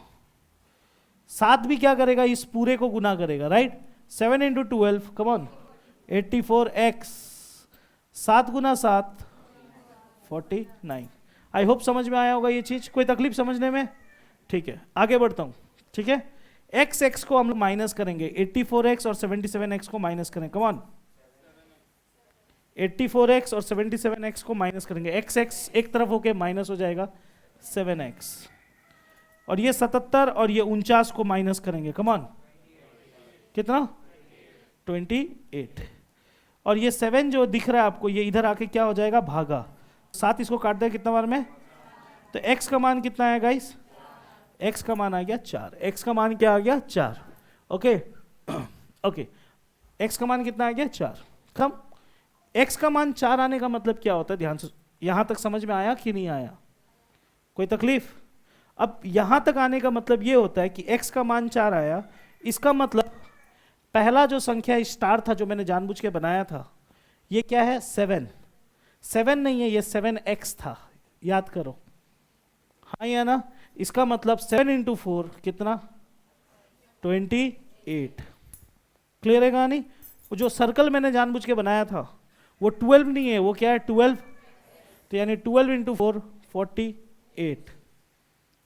7 भी क्या करेगा? इस पूरे को गुना करेगा, right? 7 × 12, come on, 84x। 7 × 7 49। I hope समझ में आया होगा ये चीज। कोई तकलीफ समझने में? ठीक है, आगे बढ़ता हूं। ठीक है, x को हम लोग माइनस करेंगे, 84x और 77x को माइनस करें। कम ऑन, 84x और 77x को माइनस करेंगे, x एक तरफ होके माइनस हो जाएगा 7x, और ये 77 और ये 49 को माइनस करेंगे, कम ऑन, कितना 28, और ये 7 जो दिख रहा है आपको ये इधर आके क्या हो जाएगा, भागा, 7 इसको काट देगा कितना बार में, तो x का मान कितना है गाइस, x का मान आ गया 4, x का मान क्या आ गया 4, ओके ओके, x का मान कितना आ गया 4, कम, x का मान 4 आने का मतलब क्या होता है, ध्यान से, यहां तक समझ में आया कि नहीं आया, कोई तकलीफ? अब यहां तक आने का मतलब ये होता है कि x का मान 4 आया, इसका मतलब पहला जो संख्या स्टार था जो मैंने जानबूझ के बनाया था, ये क्या है 7, 7 नहीं है, ये 7x था, याद करो, हाँ या ना, इसका मतलब 7 इंटू 4 कितना 28, क्लियर है कहानी? वो जो सर्कल मैंने जानबूझ के बनाया था वो 12 नहीं है, वो क्या है 12, तो यानी 12 इंटू 4 48,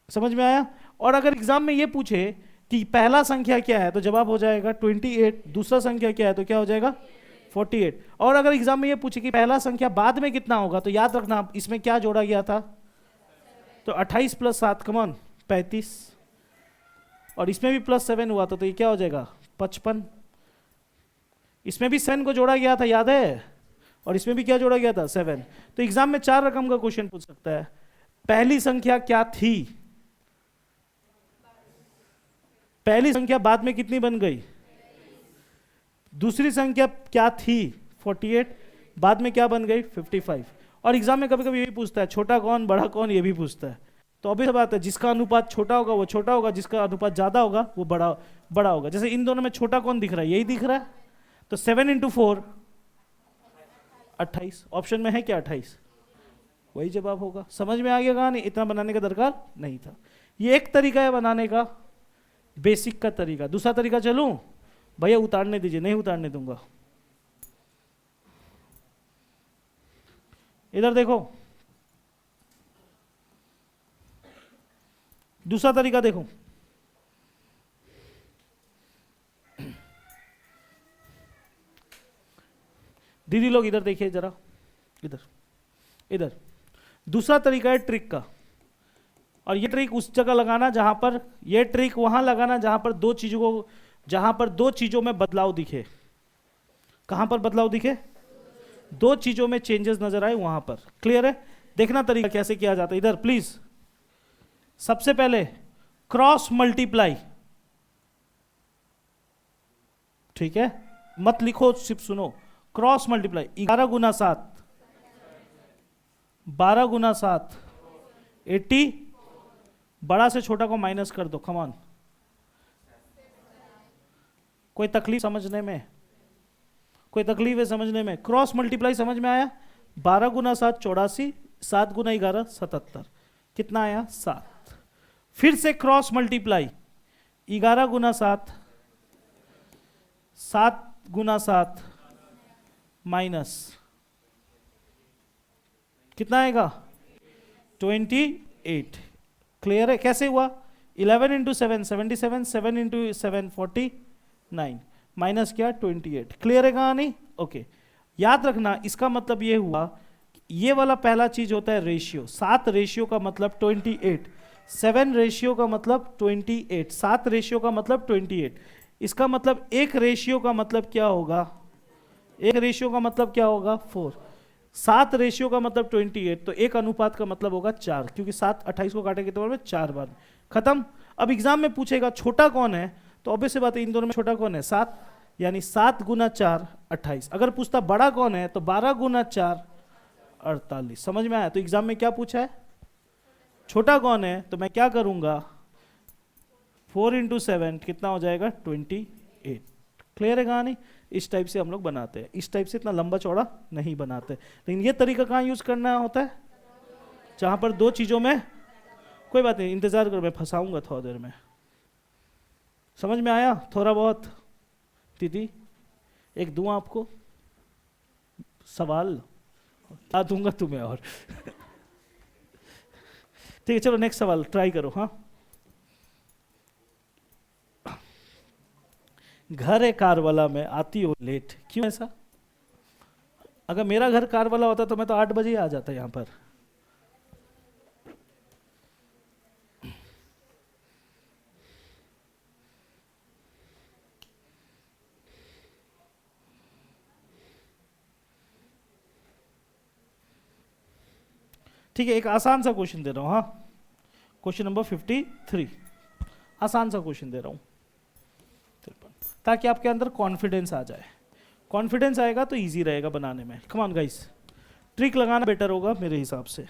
समझ में आया? और अगर एग्जाम में ये पूछे कि पहला संख्या क्या है तो जवाब हो जाएगा 28, दूसरा संख्या क्या है तो क्या हो जाएगा 48, और अगर एग्जाम में ये पूछे कि पहला संख्या बाद में कितना होगा तो याद रखना इसमें क्या जोड़ा गया था, तो 28 प्लस 7 कमान 35, और इसमें भी प्लस 7 हुआ था तो ये क्या हो जाएगा 55, इसमें भी 7 को जोड़ा गया था याद है, और इसमें भी क्या जोड़ा गया था 7, तो एग्जाम में 4 रकम का क्वेश्चन पूछ सकता है, पहली संख्या क्या थी, पहली संख्या बाद में कितनी बन गई, दूसरी संख्या क्या थी 48, बाद में क्या बन गई 55, और एग्जाम में कभी कभी ये भी पूछता है छोटा कौन बड़ा कौन, ये भी पूछता है, तो अभी बात है जिसका अनुपात छोटा होगा वो छोटा होगा, जिसका अनुपात ज्यादा होगा वो बड़ा बड़ा होगा, जैसे इन दोनों में छोटा कौन दिख रहा है, यही दिख रहा है, तो 7 इंटू 4 28, ऑप्शन में है क्या 28, वही जवाब होगा, समझ में आ गया कहानी, इतना बनाने का दरकार नहीं था, ये एक तरीका है बनाने का, बेसिक का तरीका। दूसरा तरीका चलूं, भैया उतारने दीजिए, नहीं उतारने दूंगा, इधर देखो, दूसरा तरीका देखो, दीदी लोग इधर देखिए जरा, इधर इधर, दूसरा तरीका है ट्रिक का, और ये ट्रिक उस जगह लगाना जहां पर, ये ट्रिक वहां लगाना जहां पर दो चीजों को, जहां पर दो चीजों में बदलाव दिखे, कहां पर बदलाव दिखे, दो चीजों में चेंजेस नजर आए वहां पर, क्लियर है? देखना तरीका कैसे किया जाता है, इधर प्लीज, सबसे पहले क्रॉस मल्टीप्लाई, ठीक है, मत लिखो सिर्फ सुनो, क्रॉस मल्टीप्लाई, 11 गुना 7, 12 गुना 7 80, बड़ा से छोटा को माइनस कर दो, कमान, कोई तकलीफ समझने में, कोई तकलीफ है समझने में, क्रॉस मल्टीप्लाई समझ में आया, 12 गुना 7 84, 7 गुना 11 77, कितना आया 7, फिर से क्रॉस मल्टीप्लाई, 11 गुना 7, 7 गुना 7 माइनस, कितना आएगा 28, क्लियर है? कैसे हुआ, 11 इंटू 7 77, 7 इंटू 7 49, माइनस क्या 28, क्लियर है कहानी? ओके, याद रखना इसका मतलब ये हुआ, ये वाला पहला चीज होता है रेशियो, 7 रेशियो का मतलब 28, 7 रेशियो का मतलब 28, 7 रेशियो का मतलब 28, इसका मतलब एक रेशियो का मतलब क्या होगा, एक रेशियो का मतलब क्या होगा 4, 7 रेशियो का मतलब 28, तो एक अनुपात का मतलब होगा 4, क्योंकि 7 28 को काटेंगे तो में 4 बार, खत्म। अब एग्जाम में पूछेगा छोटा कौन है, तो ऑब्वियस सी बात है इन दोनों में छोटा कौन है 7, यानी 7 गुना 4 28, अगर पूछता बड़ा कौन है तो 12 गुना 4 48, समझ में आया? तो एग्जाम में क्या पूछा है, छोटा कौन है, तो मैं क्या करूंगा 4 इंटू 7 कितना हो जाएगा 28, क्लियर है कहानी? इस टाइप से हम लोग बनाते हैं, इस टाइप से इतना लंबा चौड़ा नहीं बनाते, लेकिन ये तरीका कहाँ यूज करना होता है, जहां पर दो चीजों में, कोई बात नहीं इंतजार करो, मैं फंसाऊंगा थोड़ा देर में, समझ में आया थोड़ा बहुत? दीदी एक दूं आपको सवाल, आ दूंगा तुम्हें और ठीक है, चलो नेक्स्ट सवाल ट्राई करो। हाँ, घर है कार वाला में आती हो लेट, क्यों ऐसा? अगर मेरा घर कार वाला होता तो मैं तो 8 बजे ही आ जाता यहाँ पर। ठीक है, एक आसान सा क्वेश्चन दे रहा हूँ। हाँ, क्वेश्चन नंबर 53, आसान सा क्वेश्चन दे रहा हूँ ताकि आपके अंदर कॉन्फिडेंस आ जाए। कॉन्फिडेंस आएगा तो इजी रहेगा बनाने में। कम ऑन गाइस, ट्रिक लगाना बेटर होगा मेरे हिसाब से।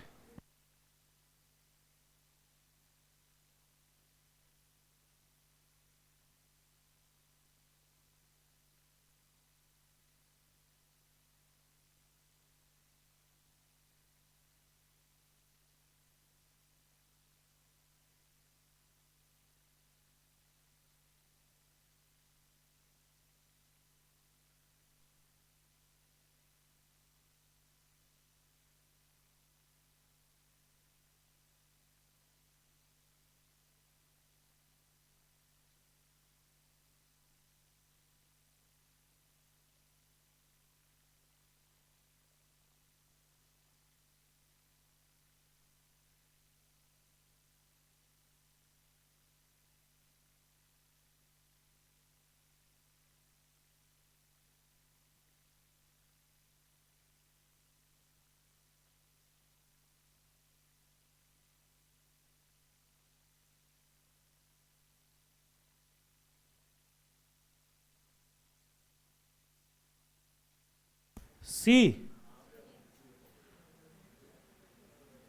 सी,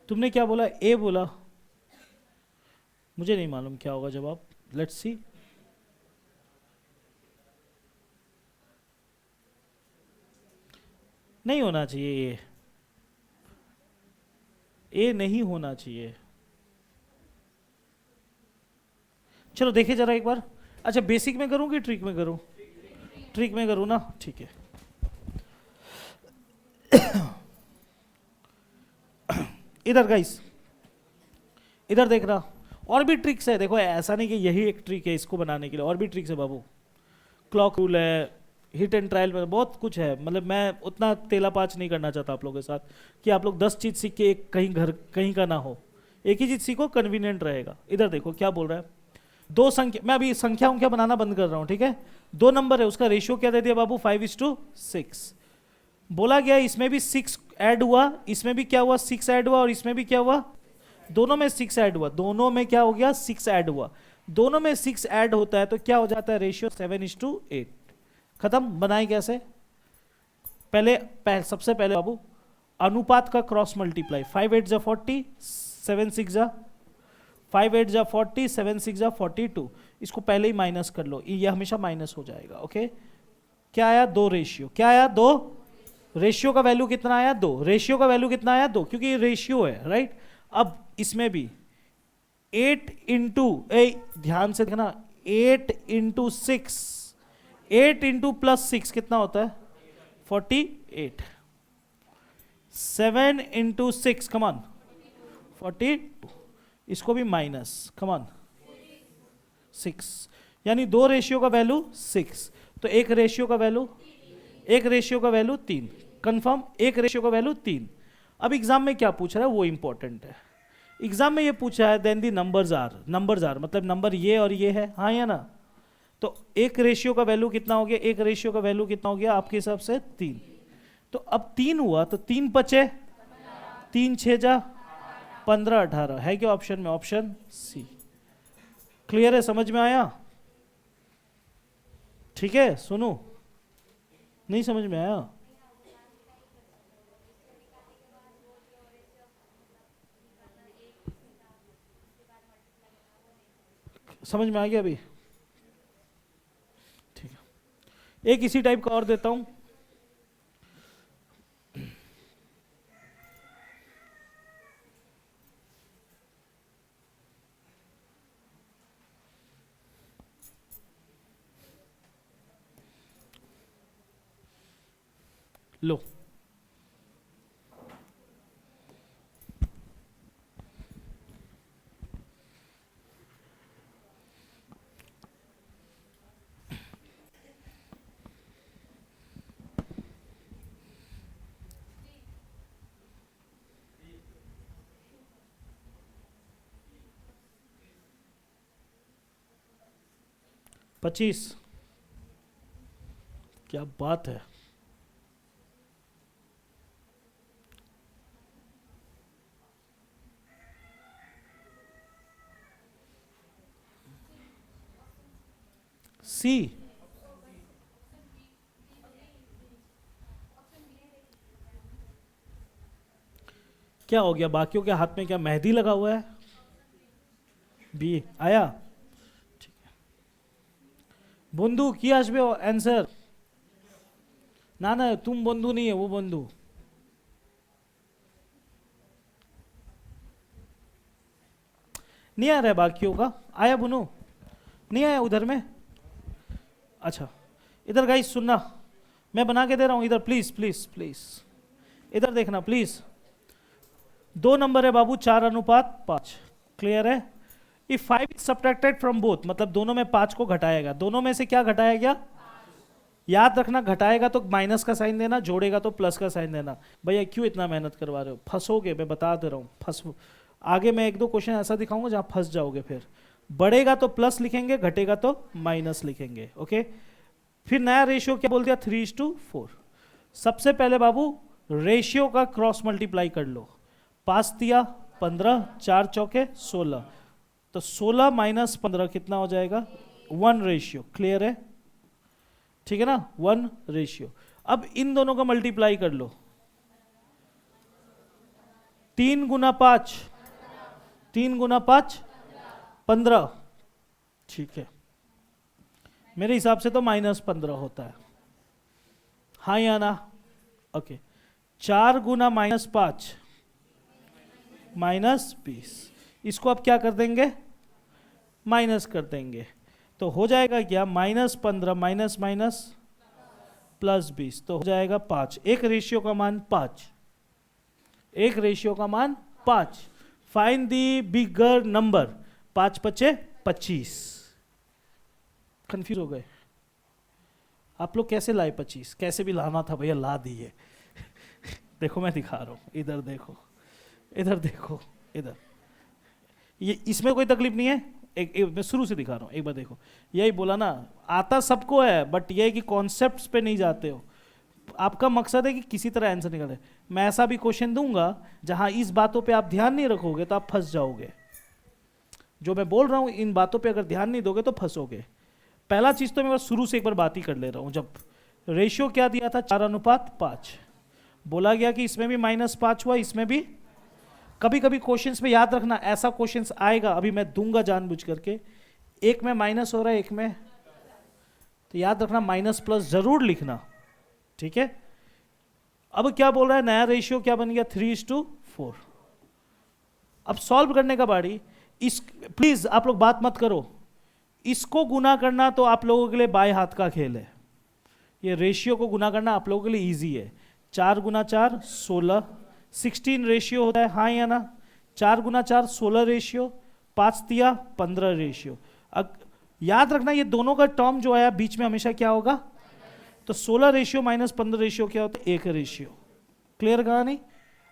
तुमने क्या बोला? ए बोला? मुझे नहीं मालूम क्या होगा जवाब। Let's see. नहीं होना चाहिए ये, ए नहीं होना चाहिए। चलो देखे जरा एक बार। अच्छा, बेसिक में करूं कि ट्रिक में करूं? ट्रिक में करूं ना, ठीक है। इधर गाइस, इधर देख रहा, और भी ट्रिक्स है। देखो ऐसा नहीं कि यही एक ट्रिक है इसको बनाने के लिए, और भी ट्रिक्स है बाबू। क्लॉक रूल है, हिट एंड ट्रायल में बहुत कुछ है। मतलब मैं उतना तेलापाच नहीं करना चाहता आप लोगों के साथ कि आप लोग 10 चीज सीख के एक कहीं घर कहीं का ना हो। एक ही चीज सीखो, कन्वीनियंट रहेगा। इधर देखो क्या बोल रहा है। दो संख्या, मैं अभी संख्या उंख्या बनाना बंद कर रहा हूं, ठीक है। दो नंबर है, उसका रेशियो क्या दे दिया बाबू? 5:6। बोला गया इसमें भी 6 ऐड हुआ, इसमें भी क्या हुआ? 6 ऐड हुआ, और इसमें भी क्या हुआ? दोनों में 6 ऐड हुआ। दोनों में क्या हो गया? 6 ऐड हुआ। दोनों में 6 ऐड होता है तो क्या हो जाता है? रेशियो 7:8। खत्म। बनाए कैसे? सबसे पहले बाबू अनुपात का क्रॉस मल्टीप्लाई। 5 8 जा 40, 7 6 जा 5 8 जा 40, 7 6 जा 42। इसको पहले ही माइनस कर लो, ये हमेशा माइनस हो जाएगा। ओके, क्या आया? 2 रेशियो। क्या आया? 2 रेशियो का वैल्यू कितना आया? 2। रेशियो का वैल्यू कितना आया? 2, क्योंकि ये रेशियो है, राइट। अब इसमें भी 8 इंटू, ध्यान से देखना, 8 इंटू 6, 8 इंटू प्लस 6 कितना होता है? 48। 7 इंटू 6, कमान 42। इसको भी माइनस, कमान 6। यानी 2 रेशियो का वैल्यू 6, तो एक रेशियो का वैल्यू, एक रेशियो का वैल्यू 3। कंफर्म, एक रेशियो का वैल्यू 3। अब एग्जाम में क्या पूछ रहा है वो इंपॉर्टेंट है। एग्जाम में ये पूछा है देन दी नंबर्स आर मतलब नंबर ये और ये है, हाँ या ना। तो एक रेशियो का वैल्यू कितना हो गया? एक रेशियो का वैल्यू कितना हो गया आपके हिसाब से? 3। तो अब 3 हुआ तो 3 बचे, 3 6 जा 15 18 है क्या ऑप्शन में? Option C. क्लियर है? समझ में आया? ठीक है, सुनो, नहीं समझ में आया? समझ में आ गया अभी? ठीक है, एक इसी टाइप का और देता हूं। लो, 25। क्या बात है। सी। क्या हो गया, बाकियों के हाथ में क्या मेहंदी लगा हुआ है? बी आया। ठीक है, बंधु की आसबे आंसर? ना ना, तुम बंधु नहीं है, वो बंधु। नहीं आ रहा है बाकियों का? आया बुनू? नहीं आया उधर में? अच्छा, इधर गाइस सुनना, मैं बना के दे रहा हूं, इधर प्लीज प्लीज प्लीज, इधर देखना प्लीज। 2 नंबर है बाबू, 4:5। क्लियर है? If 5 is subtracted from both, मतलब दोनों में 5 को घटाएगा। दोनों में से क्या घटाया गया? याद रखना, घटाएगा तो माइनस का साइन देना, जोड़ेगा तो प्लस का साइन देना। भैया क्यों इतना मेहनत करवा रहे हो? फंसोगे, मैं बता दे रहा हूँ, फंस। आगे मैं 1-2 क्वेश्चन ऐसा दिखाऊंगा जहां फंस जाओगे। फिर बढ़ेगा तो प्लस लिखेंगे, घटेगा तो माइनस लिखेंगे। ओके, फिर नया रेशियो क्या बोल दिया? 3:4। सबसे पहले बाबू रेशियो का क्रॉस मल्टीप्लाई कर लो। 5 दिया 15, 4 चौके 16, तो 16 माइनस 15 कितना हो जाएगा? 1 रेशियो। क्लियर है? ठीक है ना, 1 रेशियो। अब इन दोनों का मल्टीप्लाई कर लो। 3 गुना 5, 3 गुना 5 15। ठीक है, मेरे हिसाब से तो -15 होता है, हाँ या ना? ओके, 4 गुना -5 -20। इसको आप क्या कर देंगे? माइनस कर देंगे, तो हो जाएगा क्या? -15 माइनस माइनस +20, तो हो जाएगा 5। एक रेशियो का मान 5, एक रेशियो का मान 5। Find the bigger number. 5 पचे 25। कंफ्यूज हो गए आप लोग? कैसे लाए 25? कैसे भी लाना था भैया, ला दिए। देखो मैं दिखा रहा हूँ, इधर देखो, इधर देखो, इधर। ये इसमें कोई तकलीफ नहीं है। एक मैं शुरू से दिखा रहा हूँ, एक बार देखो। यही बोला ना, आता सबको है, बट ये है कि कॉन्सेप्ट्स पे नहीं जाते हो। आपका मकसद है कि किसी तरह आंसर निकाले। मैं ऐसा भी क्वेश्चन दूंगा जहां इस बातों पे आप ध्यान नहीं रखोगे तो आप फंस जाओगे। जो मैं बोल रहा हूं, इन बातों पे अगर ध्यान नहीं दोगे तो फंसोगे। पहला चीज तो मैं शुरू से एक बार बात ही कर ले रहा हूं। जब रेशियो क्या दिया था? 4:5। बोला गया कि इसमें भी -5 हुआ, इसमें भी। कभी कभी क्वेश्चंस में याद रखना, ऐसा क्वेश्चंस आएगा, अभी मैं दूंगा जानबूझ करके, एक में माइनस हो रहा है, एक में, तो याद रखना माइनस प्लस जरूर लिखना। ठीक है, अब क्या बोल रहा है? नया रेशियो क्या बन गया? 3:4। अब सॉल्व करने का बारी। इस प्लीज आप लोग बात मत करो, इसको गुना करना तो आप लोगों के लिए बाएं हाथ का खेल है। ये रेशियो को गुना करना आप लोगों के लिए इजी है। 4 गुना 4 16, 16 रेशियो होता है, हाँ या ना? 4 गुना 4 16 रेशियो, 5 दिया 15 रेशियो। याद रखना ये दोनों का टर्म जो आया बीच में हमेशा क्या होगा? तो 16 रेशियो माइनस 15 रेशियो क्या होता है? 1 रेशियो। क्लियर कहा नहीं?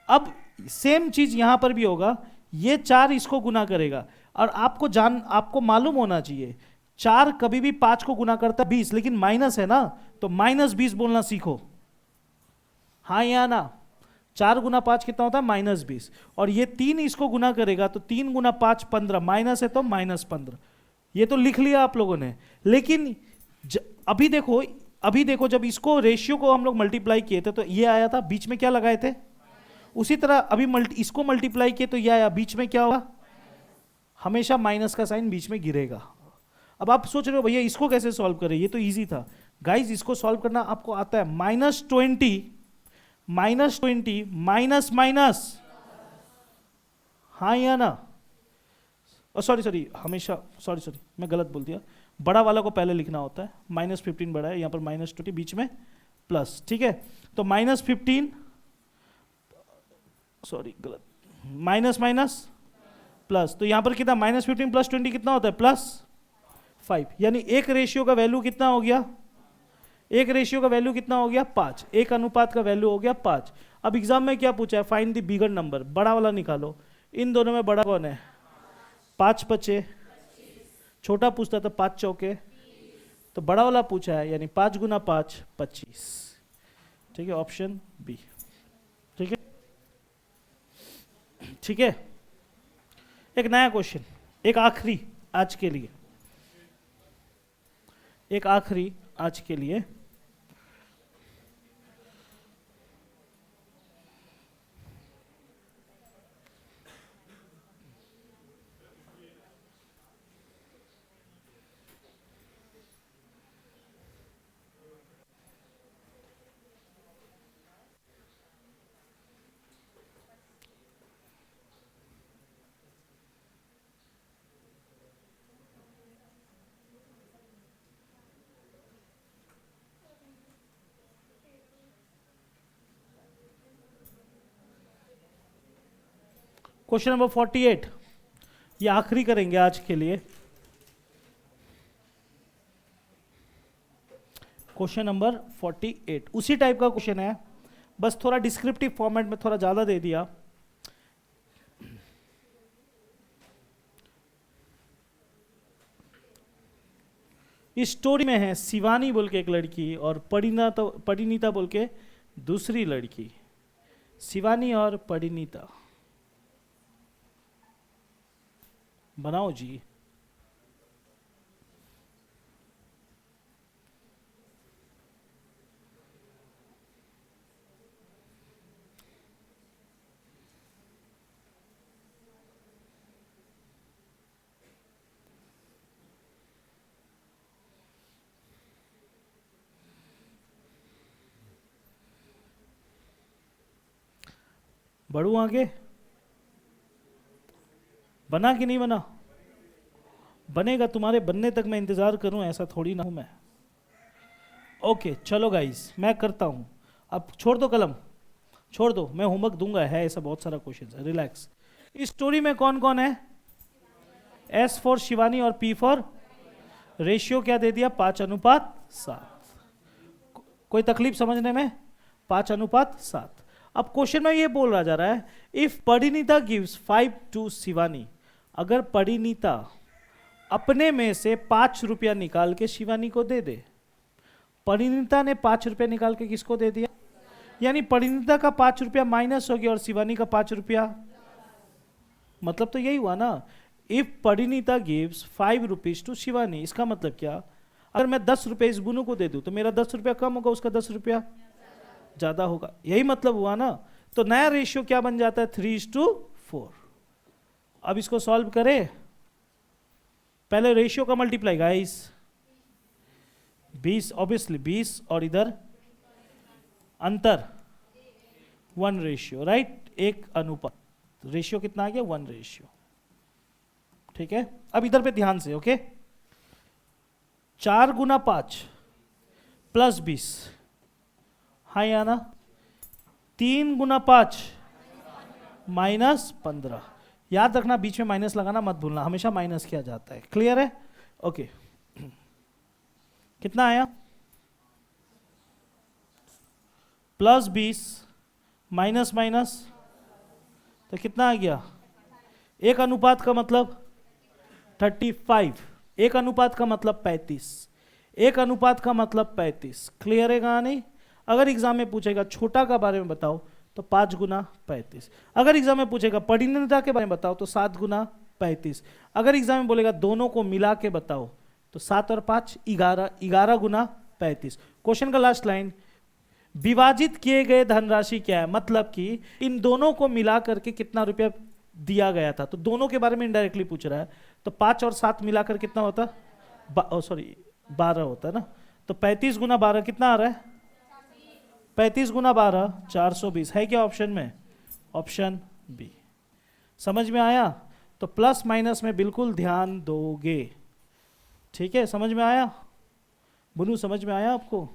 अब सेम चीज यहां पर भी होगा। ये 4 इसको गुना करेगा, और आपको मालूम होना चाहिए 4 कभी भी 5 को गुना करता है 20, लेकिन माइनस है ना, तो -20 बोलना सीखो, हाँ या ना? 4 गुना 5 कितना होता है? -20। और ये 3 इसको गुना करेगा, तो 3 गुना 5 15, माइनस है तो -15। ये तो लिख लिया आप लोगों ने, लेकिन अभी देखो जब इसको रेशियो को हम लोग मल्टीप्लाई किए थे तो ये आया था, बीच में क्या लगाए थे? उसी तरह अभी इसको मल्टीप्लाई किए तो ये आया, बीच में क्या होगा? हमेशा माइनस का साइन बीच में गिरेगा। अब आप सोच रहे हो भैया इसको कैसे सॉल्व करें? ये तो इजी था गाइज, इसको सॉल्व करना आपको आता है। -20 माइनस माइनस, हाँ या ना? सॉरी हमेशा, सॉरी मैं गलत बोल दिया। बड़ा वाला को पहले लिखना होता है। -15 बड़ा है, यहाँ पर -20 बीच में प्लस। ठीक है, तो -15, सॉरी गलत, माइनस माइनस प्लस, तो यहाँ पर कितना? -15 + 20 कितना होता है? +5। यानी एक रेशियो का वैल्यू कितना हो गया? एक रेशियो का वैल्यू कितना हो गया? 5। एक अनुपात का वैल्यू हो गया 5। अब एग्जाम में क्या पूछा है? Find the bigger number. बड़ा वाला निकालो। इन दोनों में बड़ा कौन है? 5 बचे। छोटा पूछता था 5 चौके तो बड़ा वाला पूछा है, यानी 5 गुना 5 25। ठीक है, ऑप्शन बी। ठीक है, ठीक है। एक नया क्वेश्चन, एक आखिरी आज के लिए, एक आखिरी आज के लिए। क्वेश्चन नंबर 48, ये आखिरी करेंगे आज के लिए। क्वेश्चन नंबर 48 उसी टाइप का क्वेश्चन है, बस थोड़ा डिस्क्रिप्टिव फॉर्मेट में थोड़ा ज्यादा दे दिया। इस स्टोरी में है शिवानी बोल के एक लड़की और परिणीता बोल के दूसरी लड़की। शिवानी और परिणीता, बनाओ जी। बढ़ू आगे, बना कि नहीं बना? बनेगा, तुम्हारे बनने तक मैं इंतजार करूं, ऐसा थोड़ी ना हूं मैं। ओके चलो गाइस, मैं करता हूं। अब छोड़ दो कलम, छोड़ दो, मैं होमवर्क दूंगा, है ऐसा बहुत सारा क्वेश्चन है, रिलैक्स। इस स्टोरी में कौन कौन है? एस फॉर शिवानी और पी फॉर, रेशियो क्या दे दिया? 5:7। कोई तकलीफ समझने में? 5:7। अब क्वेश्चन में ये बोल रहा जा रहा है, if Parineeta gives 5 to Shivani, अगर परिणीता अपने में से 5 रुपया निकाल के शिवानी को दे दे। परिणीता ने 5 रुपया निकाल के किसको दे दिया? यानी परिणीता का 5 रुपया माइनस हो गया और शिवानी का 5 रुपया, मतलब तो यही हुआ ना। If Parineeta gives 5 rupees to Shivani, इसका मतलब क्या? अगर मैं 10 रुपये इस बुनू को दे दूं तो मेरा 10 रुपया कम होगा, उसका 10 रुपया ज्यादा होगा, यही मतलब हुआ ना। तो नया रेशियो क्या बन जाता है? 3:4। अब इसको सॉल्व करें, पहले रेशियो का मल्टीप्लाई गाइस, 20 ऑब्वियसली 20, और इधर अंतर 1 रेशियो, राइट, 1 अनुपात। रेशियो कितना आ गया? 1 रेशियो। ठीक है, अब इधर पे ध्यान से, ओके। 4 गुना 5 प्लस 20, हाँ या ना? 3 गुना 5 माइनस 15। याद रखना, बीच में माइनस लगाना मत भूलना, हमेशा माइनस किया जाता है। क्लियर है? ओके। कितना आया? प्लस 20 माइनस माइनस, तो कितना आ गया? 1 अनुपात का मतलब 35, 1 अनुपात का मतलब 35, 1 अनुपात का मतलब 35। क्लियर है कहां नहीं? अगर एग्जाम में पूछेगा छोटा का बारे में बताओ तो 5 गुना 35। अगर एग्जाम में पूछेगा परिणीता के बारे में बताओ तो 7 गुना 35। अगर एग्जाम में बोलेगा दोनों को मिला के बताओ तो 7 और 5 11, 11 गुना 35। क्वेश्चन का लास्ट लाइन, विभाजित किए गए धनराशि क्या है? मतलब कि इन दोनों को मिला करके कितना रुपया दिया गया था, तो दोनों के बारे में इनडायरेक्टली पूछ रहा है। तो 5 और 7 मिलाकर कितना होता? सॉरी 12 होता है ना। तो 35 गुना 12 कितना आ रहा है? 35 गुना 12 420 है क्या ऑप्शन में? Option B. समझ में आया? तो प्लस माइनस में बिल्कुल ध्यान दोगे। ठीक है, समझ में आया? बुनू समझ में आया आपको?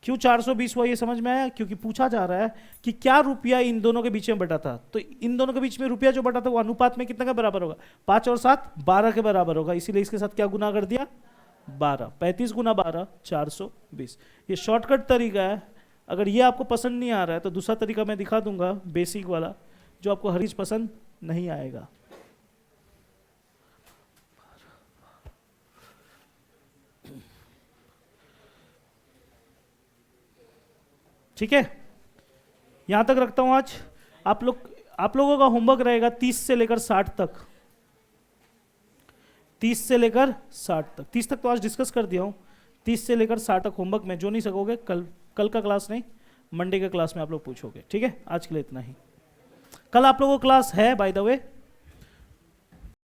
क्यों 420 हुआ ये समझ में आया? क्योंकि पूछा जा रहा है कि क्या रुपया इन दोनों के बीच में बटा था, तो इन दोनों के बीच में रुपया जो बटा था वो अनुपात में कितना के बराबर होगा? 5 और 7 12 के बराबर होगा, इसीलिए इसके साथ क्या गुना कर दिया? 12। 35 गुना 12 420। ये शॉर्टकट तरीका है। अगर ये आपको पसंद नहीं आ रहा है तो दूसरा तरीका मैं दिखा दूंगा, बेसिक वाला, जो आपको हर चीज पसंद नहीं आएगा। ठीक है, यहां तक रखता हूं आज। आप लोगों का होमवर्क रहेगा 30 से लेकर 60 तक। 30 से लेकर 60 तक, 30 तक तो आज डिस्कस कर दिया हूं। 30 से लेकर 60 तक होमवर्क में जो नहीं सकोगे कल का क्लास नहीं, मंडे के क्लास में आप लोग पूछोगे। ठीक है, आज के लिए इतना ही। कल आप लोगों को क्लास है बाय द वे।